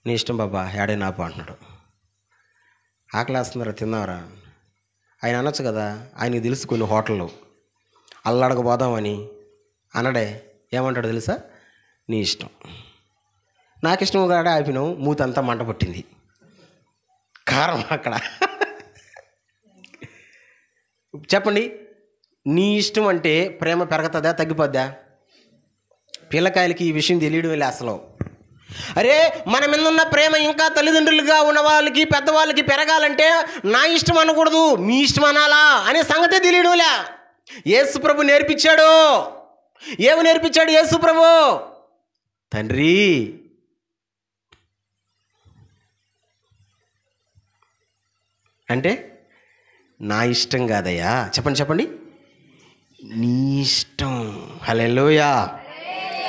నీ ఇష్టం బాబా, ఏడైనా ఆపు అంటున్నాడు. ఆకలేస్తున్నారా, తిందామరా. ఆయన అనొచ్చు కదా, ఆయనకి తెలుసు కొన్ని హోటళ్ళు అల్లడకపోదామని. అనడే. ఏమంటాడు తెలుసా? నీ ఇష్టం. నాకు ఇష్టం కాడ ఆపినాం. మూతంతా మంట పట్టింది. కారం అక్కడ. చెప్పండి, నీ ఇష్టం అంటే ప్రేమ పెరుగుతుందా తగ్గిపోద్దా? పిల్లకాయలకి ఈ విషయం తెలియడం వెళ్ళి అసలు. అరే మన మీద ఉన్న ప్రేమ ఇంకా తల్లిదండ్రులుగా ఉన్న వాళ్ళకి, పెద్దవాళ్ళకి పెరగాలంటే నా ఇష్టం అనకూడదు, మీ ఇష్టం అనాలా అనే సంగతే తెలియడంలే. యేసు ప్రభు నేర్పించాడు. ఏమి నేర్పించాడు యేసు ప్రభు? తండ్రి, అంటే నా ఇష్టం కాదయ్యా. చెప్పండి, నీ ఇష్టం. హల్లెలూయా.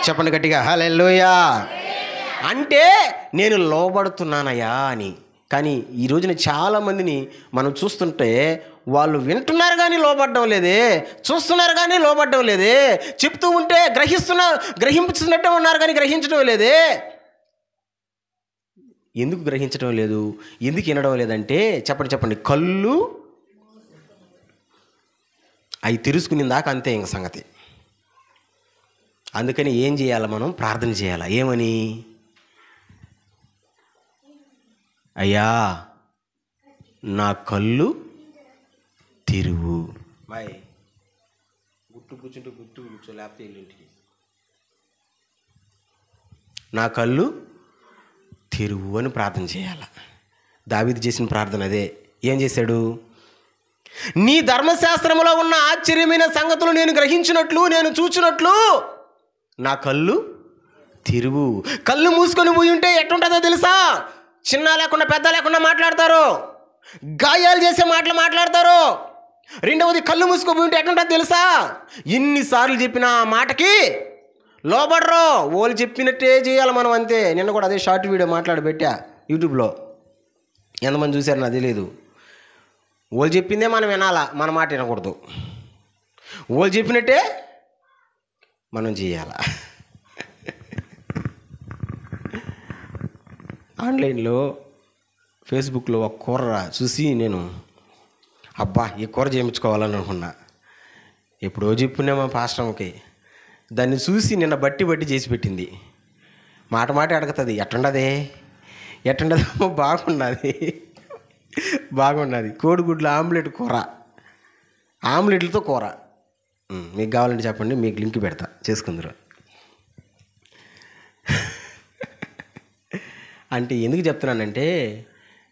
చెప్పండి గట్టిగా, హల్లెలూయా. అంటే నేను లోబడుతున్నానయ్యా అని. కానీ ఈ రోజున చాలామందిని మనం చూస్తుంటే వాళ్ళు వింటున్నారు కానీ లోబడడం లేదే, చూస్తున్నారు కానీ లోబడడం లేదే, చెప్తూ ఉంటే గ్రహించుతున్నట్టే ఉన్నారు కానీ గ్రహించడం లేదే. ఎందుకు గ్రహించడం లేదు, ఎందుకు వినడం లేదంటే చెప్పండి, కళ్ళు అవి తెరుచుకుని దాకా అంతే ఇంక సంగతి. అందుకని ఏం చేయాలి, మనం ప్రార్థన చేయాలి. ఏమని? అయ్యా నా కళ్ళు తెరువు. బాయ్ గుట్టు కూర్చో లేకపోతే ఇంటికి. నా కళ్ళు తెరువు అని ప్రార్థన చేయాలి. దావీదు చేసిన ప్రార్థన అదే. ఏం చేశాడు? నీ ధర్మశాస్త్రంలో ఉన్న ఆశ్చర్యమైన సంగతులు నేను గ్రహించినట్లు, నేను చూచినట్లు నా కళ్ళు తెరువు. కళ్ళు మూసుకొని పోయి ఉంటే ఎట్టుంటుందో తెలుసా? చిన్న లేకుండా పెద్ద లేకుండా మాట్లాడతారు, గాయాలు చేసే మాటలు మాట్లాడతారు. రెండవది, కళ్ళు మూసుకొని పోయి ఉంటే ఎట్టుంటుందో తెలుసా? ఎన్నిసార్లు చెప్పినా ఆ మాటకి లోబడరు. వాళ్ళు చెప్పినట్టే చేయాలి మనం, అంతే. నిన్న కూడా అదే షార్ట్ వీడియో మాట్లాడి పెట్టా యూట్యూబ్లో. ఎంతమంది చూశారు నాకు తెలియదు. వాళ్ళు చెప్పిందే మనం వినాలా, మన మాట వినకూడదు. వాళ్ళు చెప్పినట్టే మనం చేయాల. ఆన్లైన్లో ఫేస్బుక్లో ఒక కూర చూసి నేను అబ్బా ఈ కూర చేయించుకోవాలని అనుకున్నా. ఎప్పుడో చెప్పునే మా పాస్టర్కి. దాన్ని చూసి నిన్న బట్టి చేసి పెట్టింది. మాట అడుగుతుంది, ఎట్టుండదేమో బాగున్నది కోడిగుడ్ల ఆమ్లెట్ కూర, ఆమ్లెట్లతో కూర. మీకు కావాలంటే చెప్పండి, మీకు లింక్ పెడతా, చేసుకుందరు. అంటే ఎందుకు చెప్తున్నానంటే,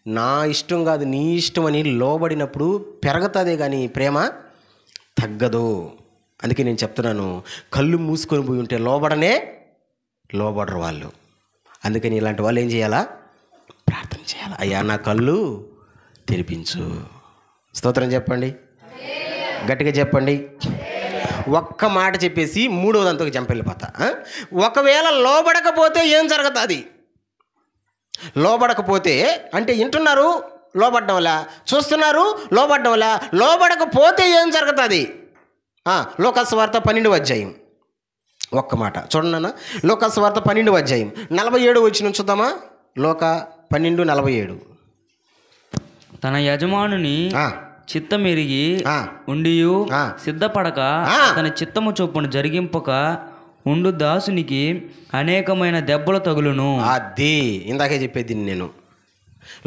నా ఇష్టం కాదు నీ ఇష్టం అని లోబడినప్పుడు పెరుగుతుందే కానీ ప్రేమ తగ్గదు. అందుకే నేను చెప్తున్నాను, కళ్ళు మూసుకొని పోయి ఉంటే లోబడరు వాళ్ళు. అందుకని ఇలాంటి వాళ్ళు ఏం చేయాలా? ప్రార్థన చేయాలి. అయ్యా నా కళ్ళు తెరిపించు. స్తోత్రం చెప్పండి, గట్టిగా చెప్పండి. ఒక్క మాట చెప్పేసి మూడవదంతకు జంపెళ్ళిపోతా. ఒకవేళ లోబడకపోతే ఏం జరుగుతుంది? లోబడకపోతే అంటే వింటున్నారు, లోబడ్డం వల్ల చూస్తున్నారు, లోబడ్డం వల్ల. లోబడకపోతే ఏం జరుగుతుంది? లోకాసువార్త 12వ అధ్యాయం ఒక్క మాట చూడండి. లోకాసువార్త 12వ అధ్యాయం 47 వచ్చిన చూద్దామా? లోక 12:47. తన యజమానుని చిత్తమెరిగి ఉండియు సిద్ధపడక తన చిత్తము చొప్పున జరిగింపక ఉండు దాసునికి అనేకమైన దెబ్బలు తగులును. అది ఇందాకే చెప్పేది నేను.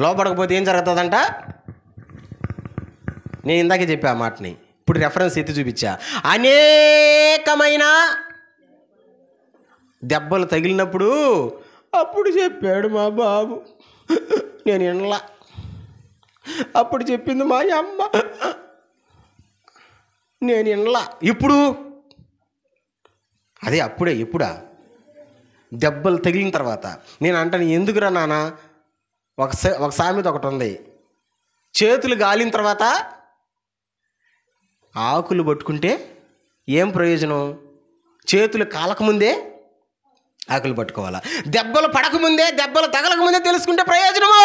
లోపడకపోతే ఏం జరుగుతుందంట? నేను ఇందాకే చెప్పా ఆ మాటని, ఇప్పుడు రెఫరెన్స్ ఎత్తి చూపించా. అనేకమైన దెబ్బలు తగిలినప్పుడు అప్పుడు చెప్పాడు మా బాబు, నేను వినలా. అప్పుడు చెప్పింది మా అమ్మ, నేను వినలా. ఇప్పుడు అదే అప్పుడే. ఎప్పుడా? దెబ్బలు తగిలిన తర్వాత. నేను అంటాను, ఎందుకురా నాన్న, ఒక సామెత ఒకటి ఉంది, చేతులు గాలిన తర్వాత ఆకులు పట్టుకుంటే ఏం ప్రయోజనం? చేతులు కాలకముందే ఆకులు పట్టుకోవాలా? దెబ్బలు పడకముందే, దెబ్బలు తగలకముందే తెలుసుకుంటే ప్రయోజనము.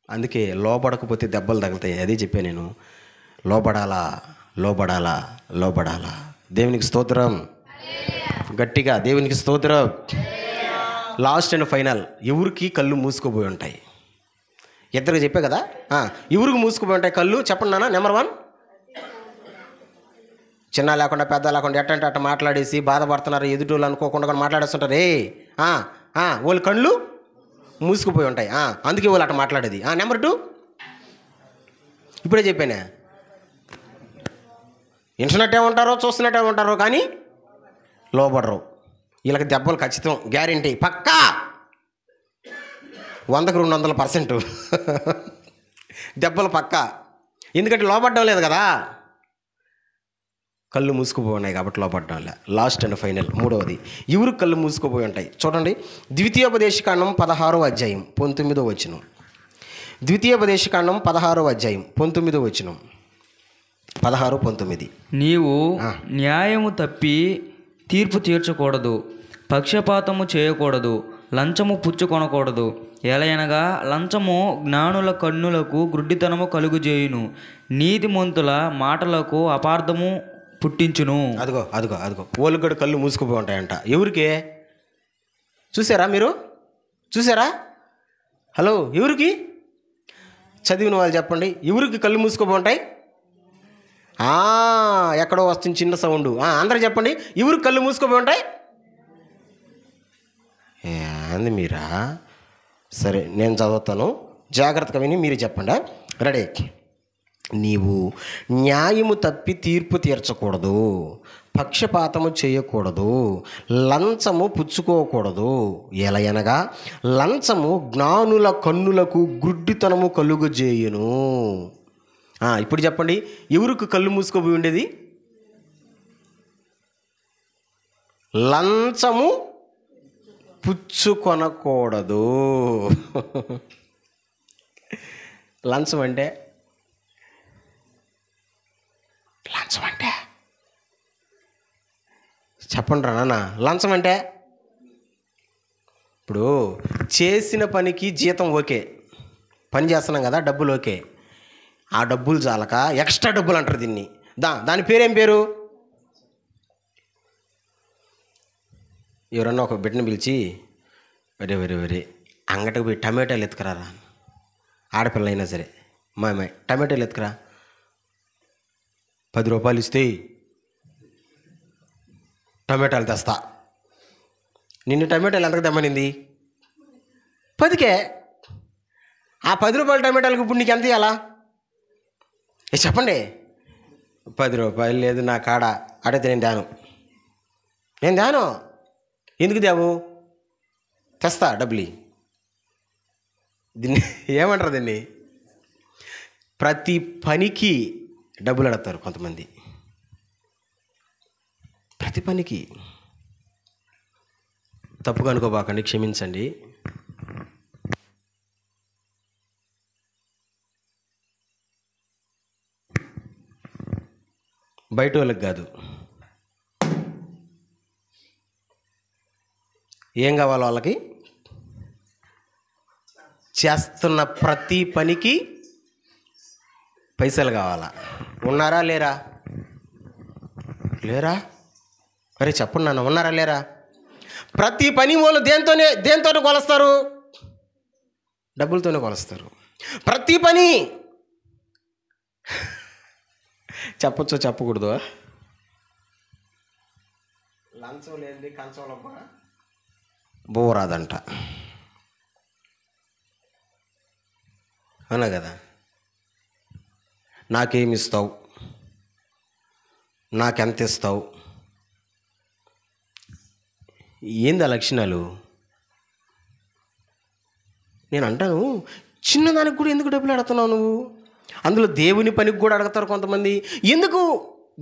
అందుకే లోబడకపోతే దెబ్బలు తగులుతాయి. అదే చెప్పాను నేను. లోబడాలా. దేవునికి స్తోత్రం, గట్టిగా దేవునికి స్తోత్రం. లాస్ట్ అండ్ ఫైనల్, ఎవరికి కళ్ళు మూసుకుపోయి ఉంటాయి? ఇద్దరికి చెప్పే కదా, ఎవరికి మూసుకుపోయి ఉంటాయి కళ్ళు? చెప్పండి నాన్న. నెంబర్ 1, చిన్న లేకుండా పెద్ద లేకుండా ఎట్టంటే అట్ట మాట్లాడేసి బాధపడుతున్నారు, ఎదుటోళ్ళు అనుకోకుండా మాట్లాడేస్తుంటారు. వాళ్ళు కళ్ళు మూసుకుపోయి ఉంటాయి. అందుకే వాళ్ళు అట్ట మాట్లాడేది. నెంబర్ 2, ఇప్పుడే చెప్పానే, వింటున్నట్టే ఉంటారో చూస్తున్నట్టే ఉంటారో కానీ లోబడరు. వీళ్ళకి దెబ్బలు ఖచ్చితం, గ్యారెంటీ, పక్కా 100కు 200% దెబ్బలు పక్కా. ఎందుకంటే లోబడ్డం లేదు కదా, కళ్ళు మూసుకుపోయి ఉన్నాయి కాబట్టి లోబడ్డం లే. లాస్ట్ అండ్ ఫైనల్ మూడవది, ఎవరు కళ్ళు మూసుకుపోయి ఉంటాయి చూడండి. ద్వితీయోపదేశకాండం 16వ అధ్యాయం 19వ వచనం. ద్వితీయోపదేశకాండం 16వ అధ్యాయం 19వ వచనం. 16-19. నీవు న్యాయము తప్పి తీర్పు తీర్చకూడదు, పక్షపాతము చేయకూడదు, లంచము పుచ్చుకొనకూడదు. ఎలయనగా లంచము జ్ఞానుల కన్నులకు గ్రుడ్డితనము కలుగుజేయును, నీతిమంతుల మాటలకు అపార్థము పుట్టించును. అదిగో ఓలుగడు కళ్ళు మూసుకుపోయి ఉంటాయంట. ఎవరికే? చూసారా మీరు? చూసారా? హలో, ఎవరికి? చదివిన వాళ్ళు చెప్పండి, ఎవరికి కళ్ళు మూసుకోబో ఉంటాయి? ఎక్కడో వస్తుంది చిన్న సౌండ్. అందరూ చెప్పండి, ఎవరికి కళ్ళు మూసుకోబో ఉంటాయి? అంది మీరా? సరే, నేను చదువుతాను, జాగ్రత్తగా విని మీరు చెప్పండి. రెడీ? నీవు న్యాయము తప్పి తీర్పు తీర్చకూడదు, పక్షపాతము చేయకూడదు, లంచము పుచ్చుకోకూడదు. ఎలయనగా లంచము జ్ఞానుల కన్నులకు గుడ్డితనము కలుగజేయును. ఇప్పుడు చెప్పండి, ఎవరికి కళ్ళు మూసుకోబోయి ఉండేది? లంచము పుచ్చుకొనకూడదు. లంచం అంటే చెప్పండి రా నాన్న. లంచం అంటే ఇప్పుడు చేసిన పనికి జీతం ఓకే, పని చేస్తున్నాం కదా, డబ్బులు ఓకే. ఆ డబ్బులు చాలక ఎక్స్ట్రా డబ్బులు అంటారు దీన్ని. దాని పేరేం పేరు? ఎవరన్నా ఒక బిడ్డను పిలిచి, వరే అంగటికి పోయి టమాటాలు ఎత్తుకురారా, ఆడపిల్ల అయినా సరే, మా టమాటాలు ఎత్తుకురా, 10 రూపాయలు ఇస్తే టమాటాలు తెస్తా. నిన్ను టమాటాలు ఎంతకు తెమ్మనింది? 10కే. ఆ 10 రూపాయల టమాటాలకు ఇప్పుడు నీకు ఎంత ఇవ్వాలా? చెప్పండి. 10 రూపాయలు లేదు నా కాడ, అడిగితే నేను దాను. ఎందుకు దేవు? తెస్తా డబ్బులు. దీన్ని ఏమంటారు? దీన్ని ప్రతి పనికి డబ్బులు అడుగుతారు కొంతమంది. ప్రతి పనికి. తప్పుగా అనుకోబాకండి, క్షమించండి. బయట వాళ్ళకి కాదు, ఏం కావాలో వాళ్ళకి చేస్తున్న ప్రతి పనికి పైసలు కావాలా? ఉన్నారా లేరా? అరే చెప్పండి నాన్న, ఉన్నారా లేరా? ప్రతి పని వాళ్ళు దేంతోనే కొలుస్తారు? డబ్బులతోనే కొలుస్తారు. ప్రతి పని చెప్పచ్చో చెప్పకూడదు? లంచం లేనిది కంచంలో బోరాదంట, అవునా కదా? నాకేమి ఇస్తావు, నాకెంత ఇస్తావు, ఏంది ఆ లక్షణాలు? నేను అంటాను, చిన్నదానికి కూడా ఎందుకు డబ్బులు అడుగుతున్నావు నువ్వు? అందులో దేవుని పనికి కూడా అడుగుతారు కొంతమంది. ఎందుకు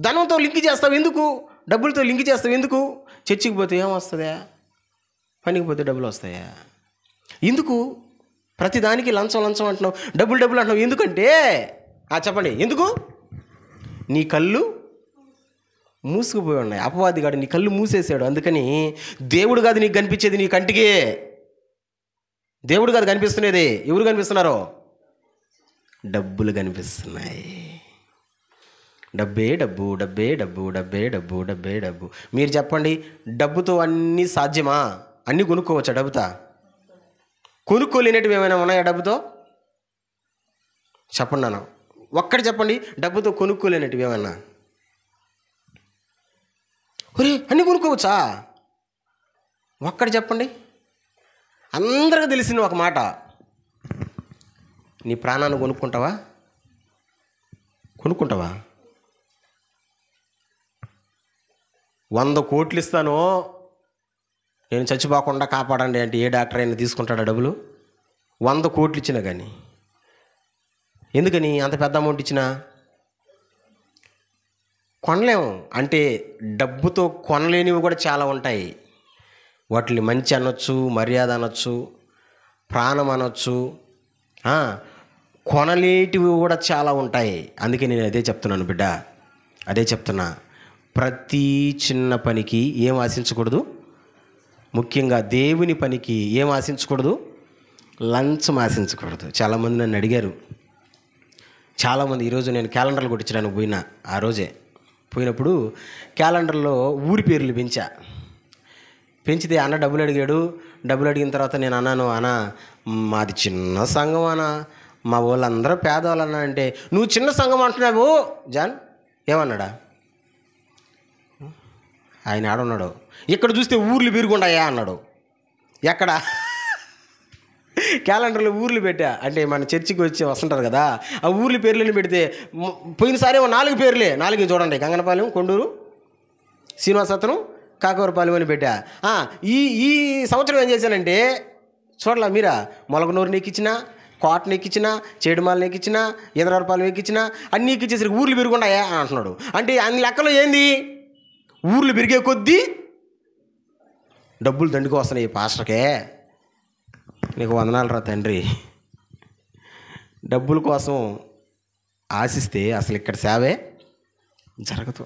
ధనంతో లింక్ చేస్తావు? ఎందుకు డబ్బులతో లింక్ చేస్తావు? ఎందుకు? చర్చికి పోతే ఏమొస్తుందా? పనికి పోతే డబ్బులు వస్తాయా? ఎందుకు ప్రతిదానికి లంచం అంటున్నావు, డబ్బులు అంటున్నావు? ఎందుకంటే చెప్పండి, ఎందుకు? నీ కళ్ళు మూసుకుపోయి ఉన్నాయి. అపవాదిగాడు నీ కళ్ళు మూసేసాడు. అందుకని దేవుడు కాదు నీకు కనిపించేది, నీ కంటికి దేవుడు కాదు కనిపిస్తున్నది. ఎవరు కనిపిస్తున్నారో? డబ్బులు కనిపిస్తున్నాయి. డబ్బే డబ్బు, డబ్బే డబ్బు, డబ్బే డబ్బు, డబ్బే డబ్బు. మీరు చెప్పండి, డబ్బుతో అన్నీ సాధ్యమా? అన్నీ కొనుక్కోవచ్చా డబ్బుతో? కొనుక్కోలేనటివి ఏమైనా ఉన్నాయా డబ్బుతో? చెప్పండి నాన్న, ఒక్కటి చెప్పండి, డబ్బుతో కొనుక్కోలేనటివి ఏమన్నా? ఒరే అన్నీ కొనుక్కోవచ్చా? ఒక్కటి చెప్పండి. అందరికీ తెలిసిన ఒక మాట, నీ ప్రాణాన్ని కొనుక్కుంటావా? 100 కోట్లు ఇస్తాను, నేను చచ్చిపోకుండా కాపాడండి అంటే ఏ డాక్టర్ అయినా తీసుకుంటాడా డబ్బులు? 100 కోట్లు ఇచ్చినా కానీ. ఎందుకని అంత పెద్ద అమౌంట్ ఇచ్చినా? కొనలేము. అంటే డబ్బుతో కొనలేనివి కూడా చాలా ఉంటాయి. వాటిని మంచి అనొచ్చు, మర్యాద అనొచ్చు, ప్రాణం అనొచ్చు, కొనలేటివి కూడా చాలా ఉంటాయి. అందుకే నేను అదే చెప్తున్నాను బిడ్డ, అదే చెప్తున్నా. ప్రతి చిన్న పనికి ఏం ఆశించకూడదు? ముఖ్యంగా దేవుని పనికి ఏం ఆశించకూడదు? లంచం ఆశించకూడదు. చాలామంది నన్ను అడిగారు, చాలామంది. ఈరోజు నేను క్యాలెండర్లు కొట్టించడానికి పోయినా. ఆ రోజే పోయినప్పుడు క్యాలెండర్లో ఊరి పేర్లు పెంచితే అన్న డబ్బులు అడిగాడు. డబ్బులు అడిగిన తర్వాత నేను అన్నాను, అన్న మాది చిన్న సంఘం అన్న, మా వాళ్ళందరూ పేదవాళ్ళు అన్నా అంటే నువ్వు చిన్న సంఘం అంటున్నావు జాన్ ఏమన్నాడా? ఆయన ఆడున్నాడు. ఇక్కడ చూస్తే ఊర్లు పెరుగుండాయా అన్నాడు. ఎక్కడ? క్యాలెండర్లో ఊర్లు పెట్టా. అంటే మన చర్చికి వచ్చి వస్తుంటారు కదా, ఆ ఊర్ల పేర్లని పెడితే పోయినసారి 4 పేర్లే, 4 చూడండి. గంగనపాలెం, కొండూరు, శ్రీనివాసత్రం, కాకవరపాలెం అని పెట్టా. ఈ సంవత్సరం ఏం చేశానంటే చూడలా మీరా, మొలగనూరుని ఎక్కించిన, కోటను ఎక్కించిన, చేడుమాలను ఎక్కించిన, ఎదరపాలెం ఎక్కించిన, అన్నీ ఎక్కించేసరికి ఊర్లు పెరుగుండాయా అని అంటున్నాడు. అంటే అన్ని లెక్కలో ఏంది, ఊర్లు పెరిగే కొద్దీ డబ్బులు దండుకు వస్తున్నాయి ఈ పాస్టర్కే. నీకు వందనాలు రా తండ్రి. డబ్బుల కోసం ఆశిస్తే అసలు ఇక్కడ సేవే జరగదు.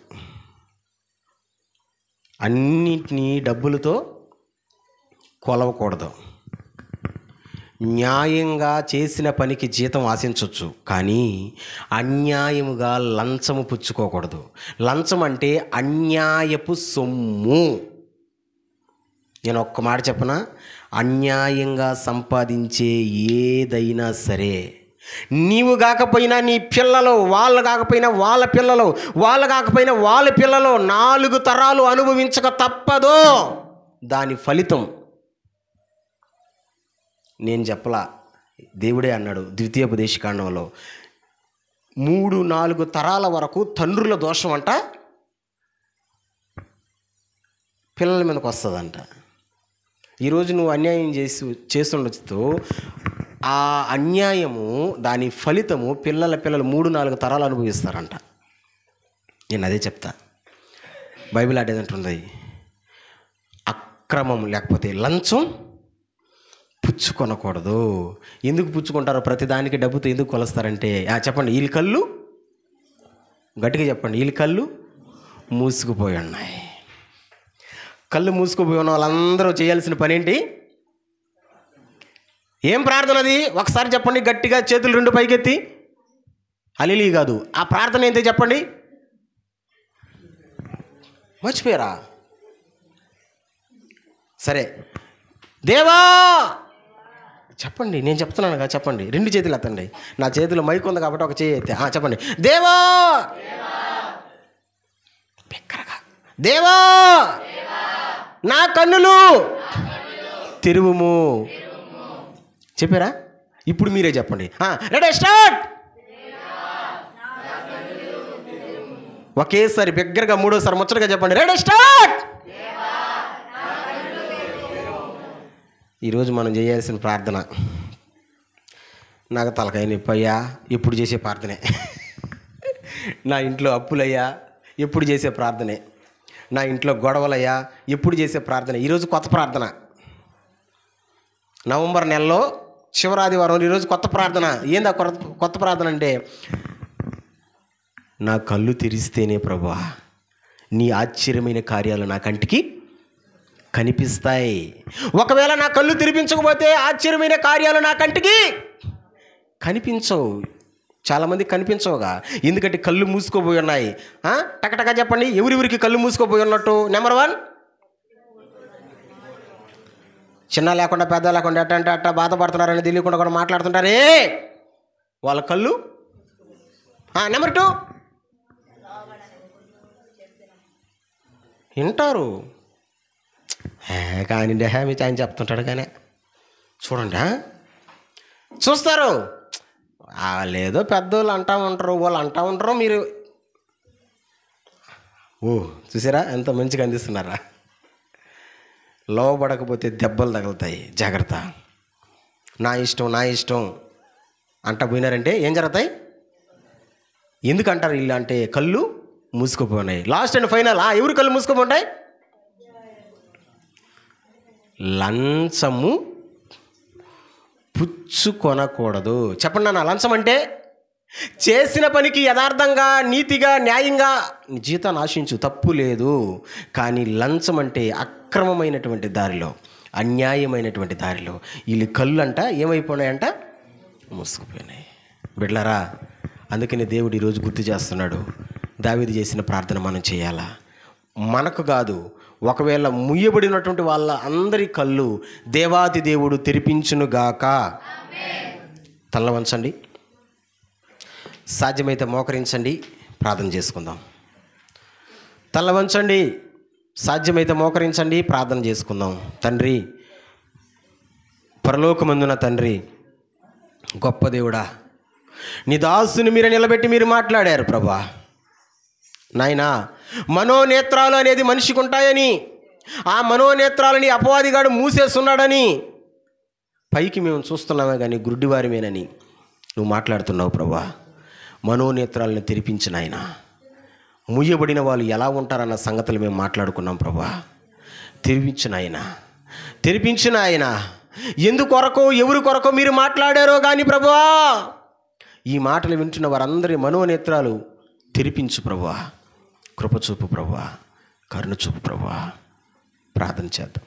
అన్నిటినీ డబ్బులతో కొలవకూడదు. న్యాయంగా చేసిన పనికి జీతం ఆశించవచ్చు, కానీ అన్యాయముగా లంచము పుచ్చుకోకూడదు. లంచం అంటే అన్యాయపు సొమ్ము. నేను ఒక్క మాట చెప్పనా, అన్యాయంగా సంపాదించే ఏదైనా సరే, నీవు కాకపోయినా నీ పిల్లలు, వాళ్ళు కాకపోయినా వాళ్ళ పిల్లలు, వాళ్ళు కాకపోయినా వాళ్ళ పిల్లలు 4 తరాలు అనుభవించక తప్పదు. దాని ఫలితం నేను చెప్పలా, దేవుడే అన్నాడు ద్వితీయోపదేశకాండంలో. 3-4 తరాల వరకు తండ్రుల దోషం అంట పిల్లల మీదకి వస్తుందంట. ఈరోజు నువ్వు అన్యాయం చేస్తుండొచ్చు, ఆ అన్యాయము దాని ఫలితము పిల్లలు 3-4 తరాలు అనుభవిస్తారంట. నేను అదే చెప్తా. బైబిల్ అదేదంటుంది, అక్రమం లేకపోతే లంచం పుచ్చుకొనకూడదు. ఎందుకు పుచ్చుకుంటారో, ప్రతిదానికి డబ్బుతో ఎందుకు కొలుస్తారంటే, చెప్పండి, వీళ్ళ కళ్ళు గట్టిగా చెప్పండి, వీళ్ళ కళ్ళు మూసుకుపోయి ఉన్నాయి. కళ్ళు మూసుకుపోయి ఉన్న వాళ్ళందరూ చేయాల్సిన పని ఏంటి? ఏం ప్రార్థన అది? ఒకసారి చెప్పండి గట్టిగా, చేతులు 2 పైకెత్తి. హల్లెలూయా కాదు, ఆ ప్రార్థన ఏంటి చెప్పండి. మర్చిపోయారా? సరే, దేవా చెప్పండి, నేను చెప్తున్నాను కదా, చెప్పండి. 2 చేతులు ఎత్తండి. నా చేతిలో మైక్ ఉంది కాబట్టి ఒక చేయి ఎత్తే. చెప్పండి, దేవా, బిగ్గరగా, దేవా నా కన్నులు తెరువుము. చెప్పారా? ఇప్పుడు మీరే చెప్పండి. Ready, start. ఒకేసారి బిగ్గరగా, మూడోసారి ముచ్చటగా చెప్పండి. Ready, start. ఈరోజు మనం చేయాల్సిన ప్రార్థన, నాకు తలకాయ నొప్పయ్యా ఎప్పుడు చేసే ప్రార్థనే. నా ఇంట్లో అప్పులయ్యా ఎప్పుడు చేసే ప్రార్థనే. నా ఇంట్లో గొడవలయ్యా ఎప్పుడు చేసే ప్రార్థన. ఈరోజు కొత్త ప్రార్థన, నవంబర్ నెలలో చివరాదివారం, ఈరోజు కొత్త ప్రార్థన. ఏందా కొత్త ప్రార్థన అంటే, నా కళ్ళు తెరిస్తేనే ప్రభువా నీ ఆశ్చర్యమైన కార్యాలు నా కంటికి కనిపిస్తాయి. ఒకవేళ నా కళ్ళు తెరిపించకపోతే ఆశ్చర్యమైన కార్యాలు నా కంటికి కనిపించవు. చాలామంది కనిపించవుగా, ఎందుకంటే కళ్ళు మూసుకోపోయి ఉన్నాయి. టకటకా చెప్పండి, ఎవరెవరికి కళ్ళు మూసుకోపోయి ఉన్నట్టు. నెంబర్ 1, చిన్న లేకుండా పెద్ద లేకుండా ఎట్టంటే అట్ట బాధపడుతున్నారని తెలియకుండా కూడా మాట్లాడుతుంటారే, వాళ్ళ కళ్ళు. నెంబర్ 2, వింటారు కానీ మీ ఆయన చెప్తుంటాడు కానీ చూడండి, చూస్తారు. లేదో పెద్దోళ్ళు అంటూ ఉంటారు, వాళ్ళు అంటూ ఉంటారు, మీరు చూసారా ఎంత మంచిగా అందిస్తున్నారా. లోబడకపోతే దెబ్బలు తగులుతాయి, జాగ్రత్త. నా ఇష్టం అంట పోయినారంటే ఏం జరుగుతాయి? ఎందుకు అంటారు వీళ్ళు అంటే, కళ్ళు మూసుకుపోయినాయి. లాస్ట్ అండ్ ఫైనల్, ఎవరు కళ్ళు మూసుకుపోతాయి? లంచము పుచ్చుకొనకూడదు. చెప్పండి నాన్న, లంచం అంటే చేసిన పనికి యథార్థంగా, నీతిగా, న్యాయంగా జీతాన్ని ఆశించు, తప్పు లేదు. కానీ లంచం అంటే అక్రమమైనటువంటి దారిలో, అన్యాయమైనటువంటి దారిలో వీళ్ళు కళ్ళు అంట ఏమైపోయినాయంట? మూసుకుపోయినాయి. బిడ్డలారా, అందుకని దేవుడు ఈరోజు గుర్తు చేస్తున్నాడు, దావీదు చేసిన ప్రార్థన మనం చేయాలా. మనకు కాదు, ఒకవేళ ముయ్యబడినటువంటి వాళ్ళ అందరి కళ్ళు దేవాది దేవుడు తెరిపించునుగాక. తల్ల వంచండి. సాధ్యమైతే మోకరించండి, ప్రార్థన చేసుకుందాం. తల వంచండి, సాధ్యమైతే మోకరించండి, ప్రార్థన చేసుకుందాం. తండ్రి, పరలోకమందున తండ్రి, గొప్ప దేవుడా, నీ దాసుని మీరు నిలబెట్టి మీరు మాట్లాడారు ప్రభా. నాయనా, మనోనేత్రాలు అనేది మనిషికి ఉంటాయని, ఆ మనోనేత్రాలని అపవాదిగాడు మూసేస్తున్నాడని పైకి మేము చూస్తున్నామే కానీ గుడ్డివారిమేనని నువ్వు మాట్లాడుతున్నావు ప్రభా. మనోనేత్రాలను తెరిపించిన ఆయన, ముయ్యబడిన వాళ్ళు ఎలా ఉంటారన్న సంగతులు మేము మాట్లాడుకున్నాం ప్రభా. తెరిపించిన ఆయన ఎందుకొరకో ఎవరి కొరకో మీరు మాట్లాడారో కానీ ప్రభా, ఈ మాటలు వింటున్న వారందరి మనోనేత్రాలు తెరిపించు ప్రభా. కృపచూపు ప్రభా, కరుణ చూపు ప్రభా. ప్రార్థన చేద్దాం.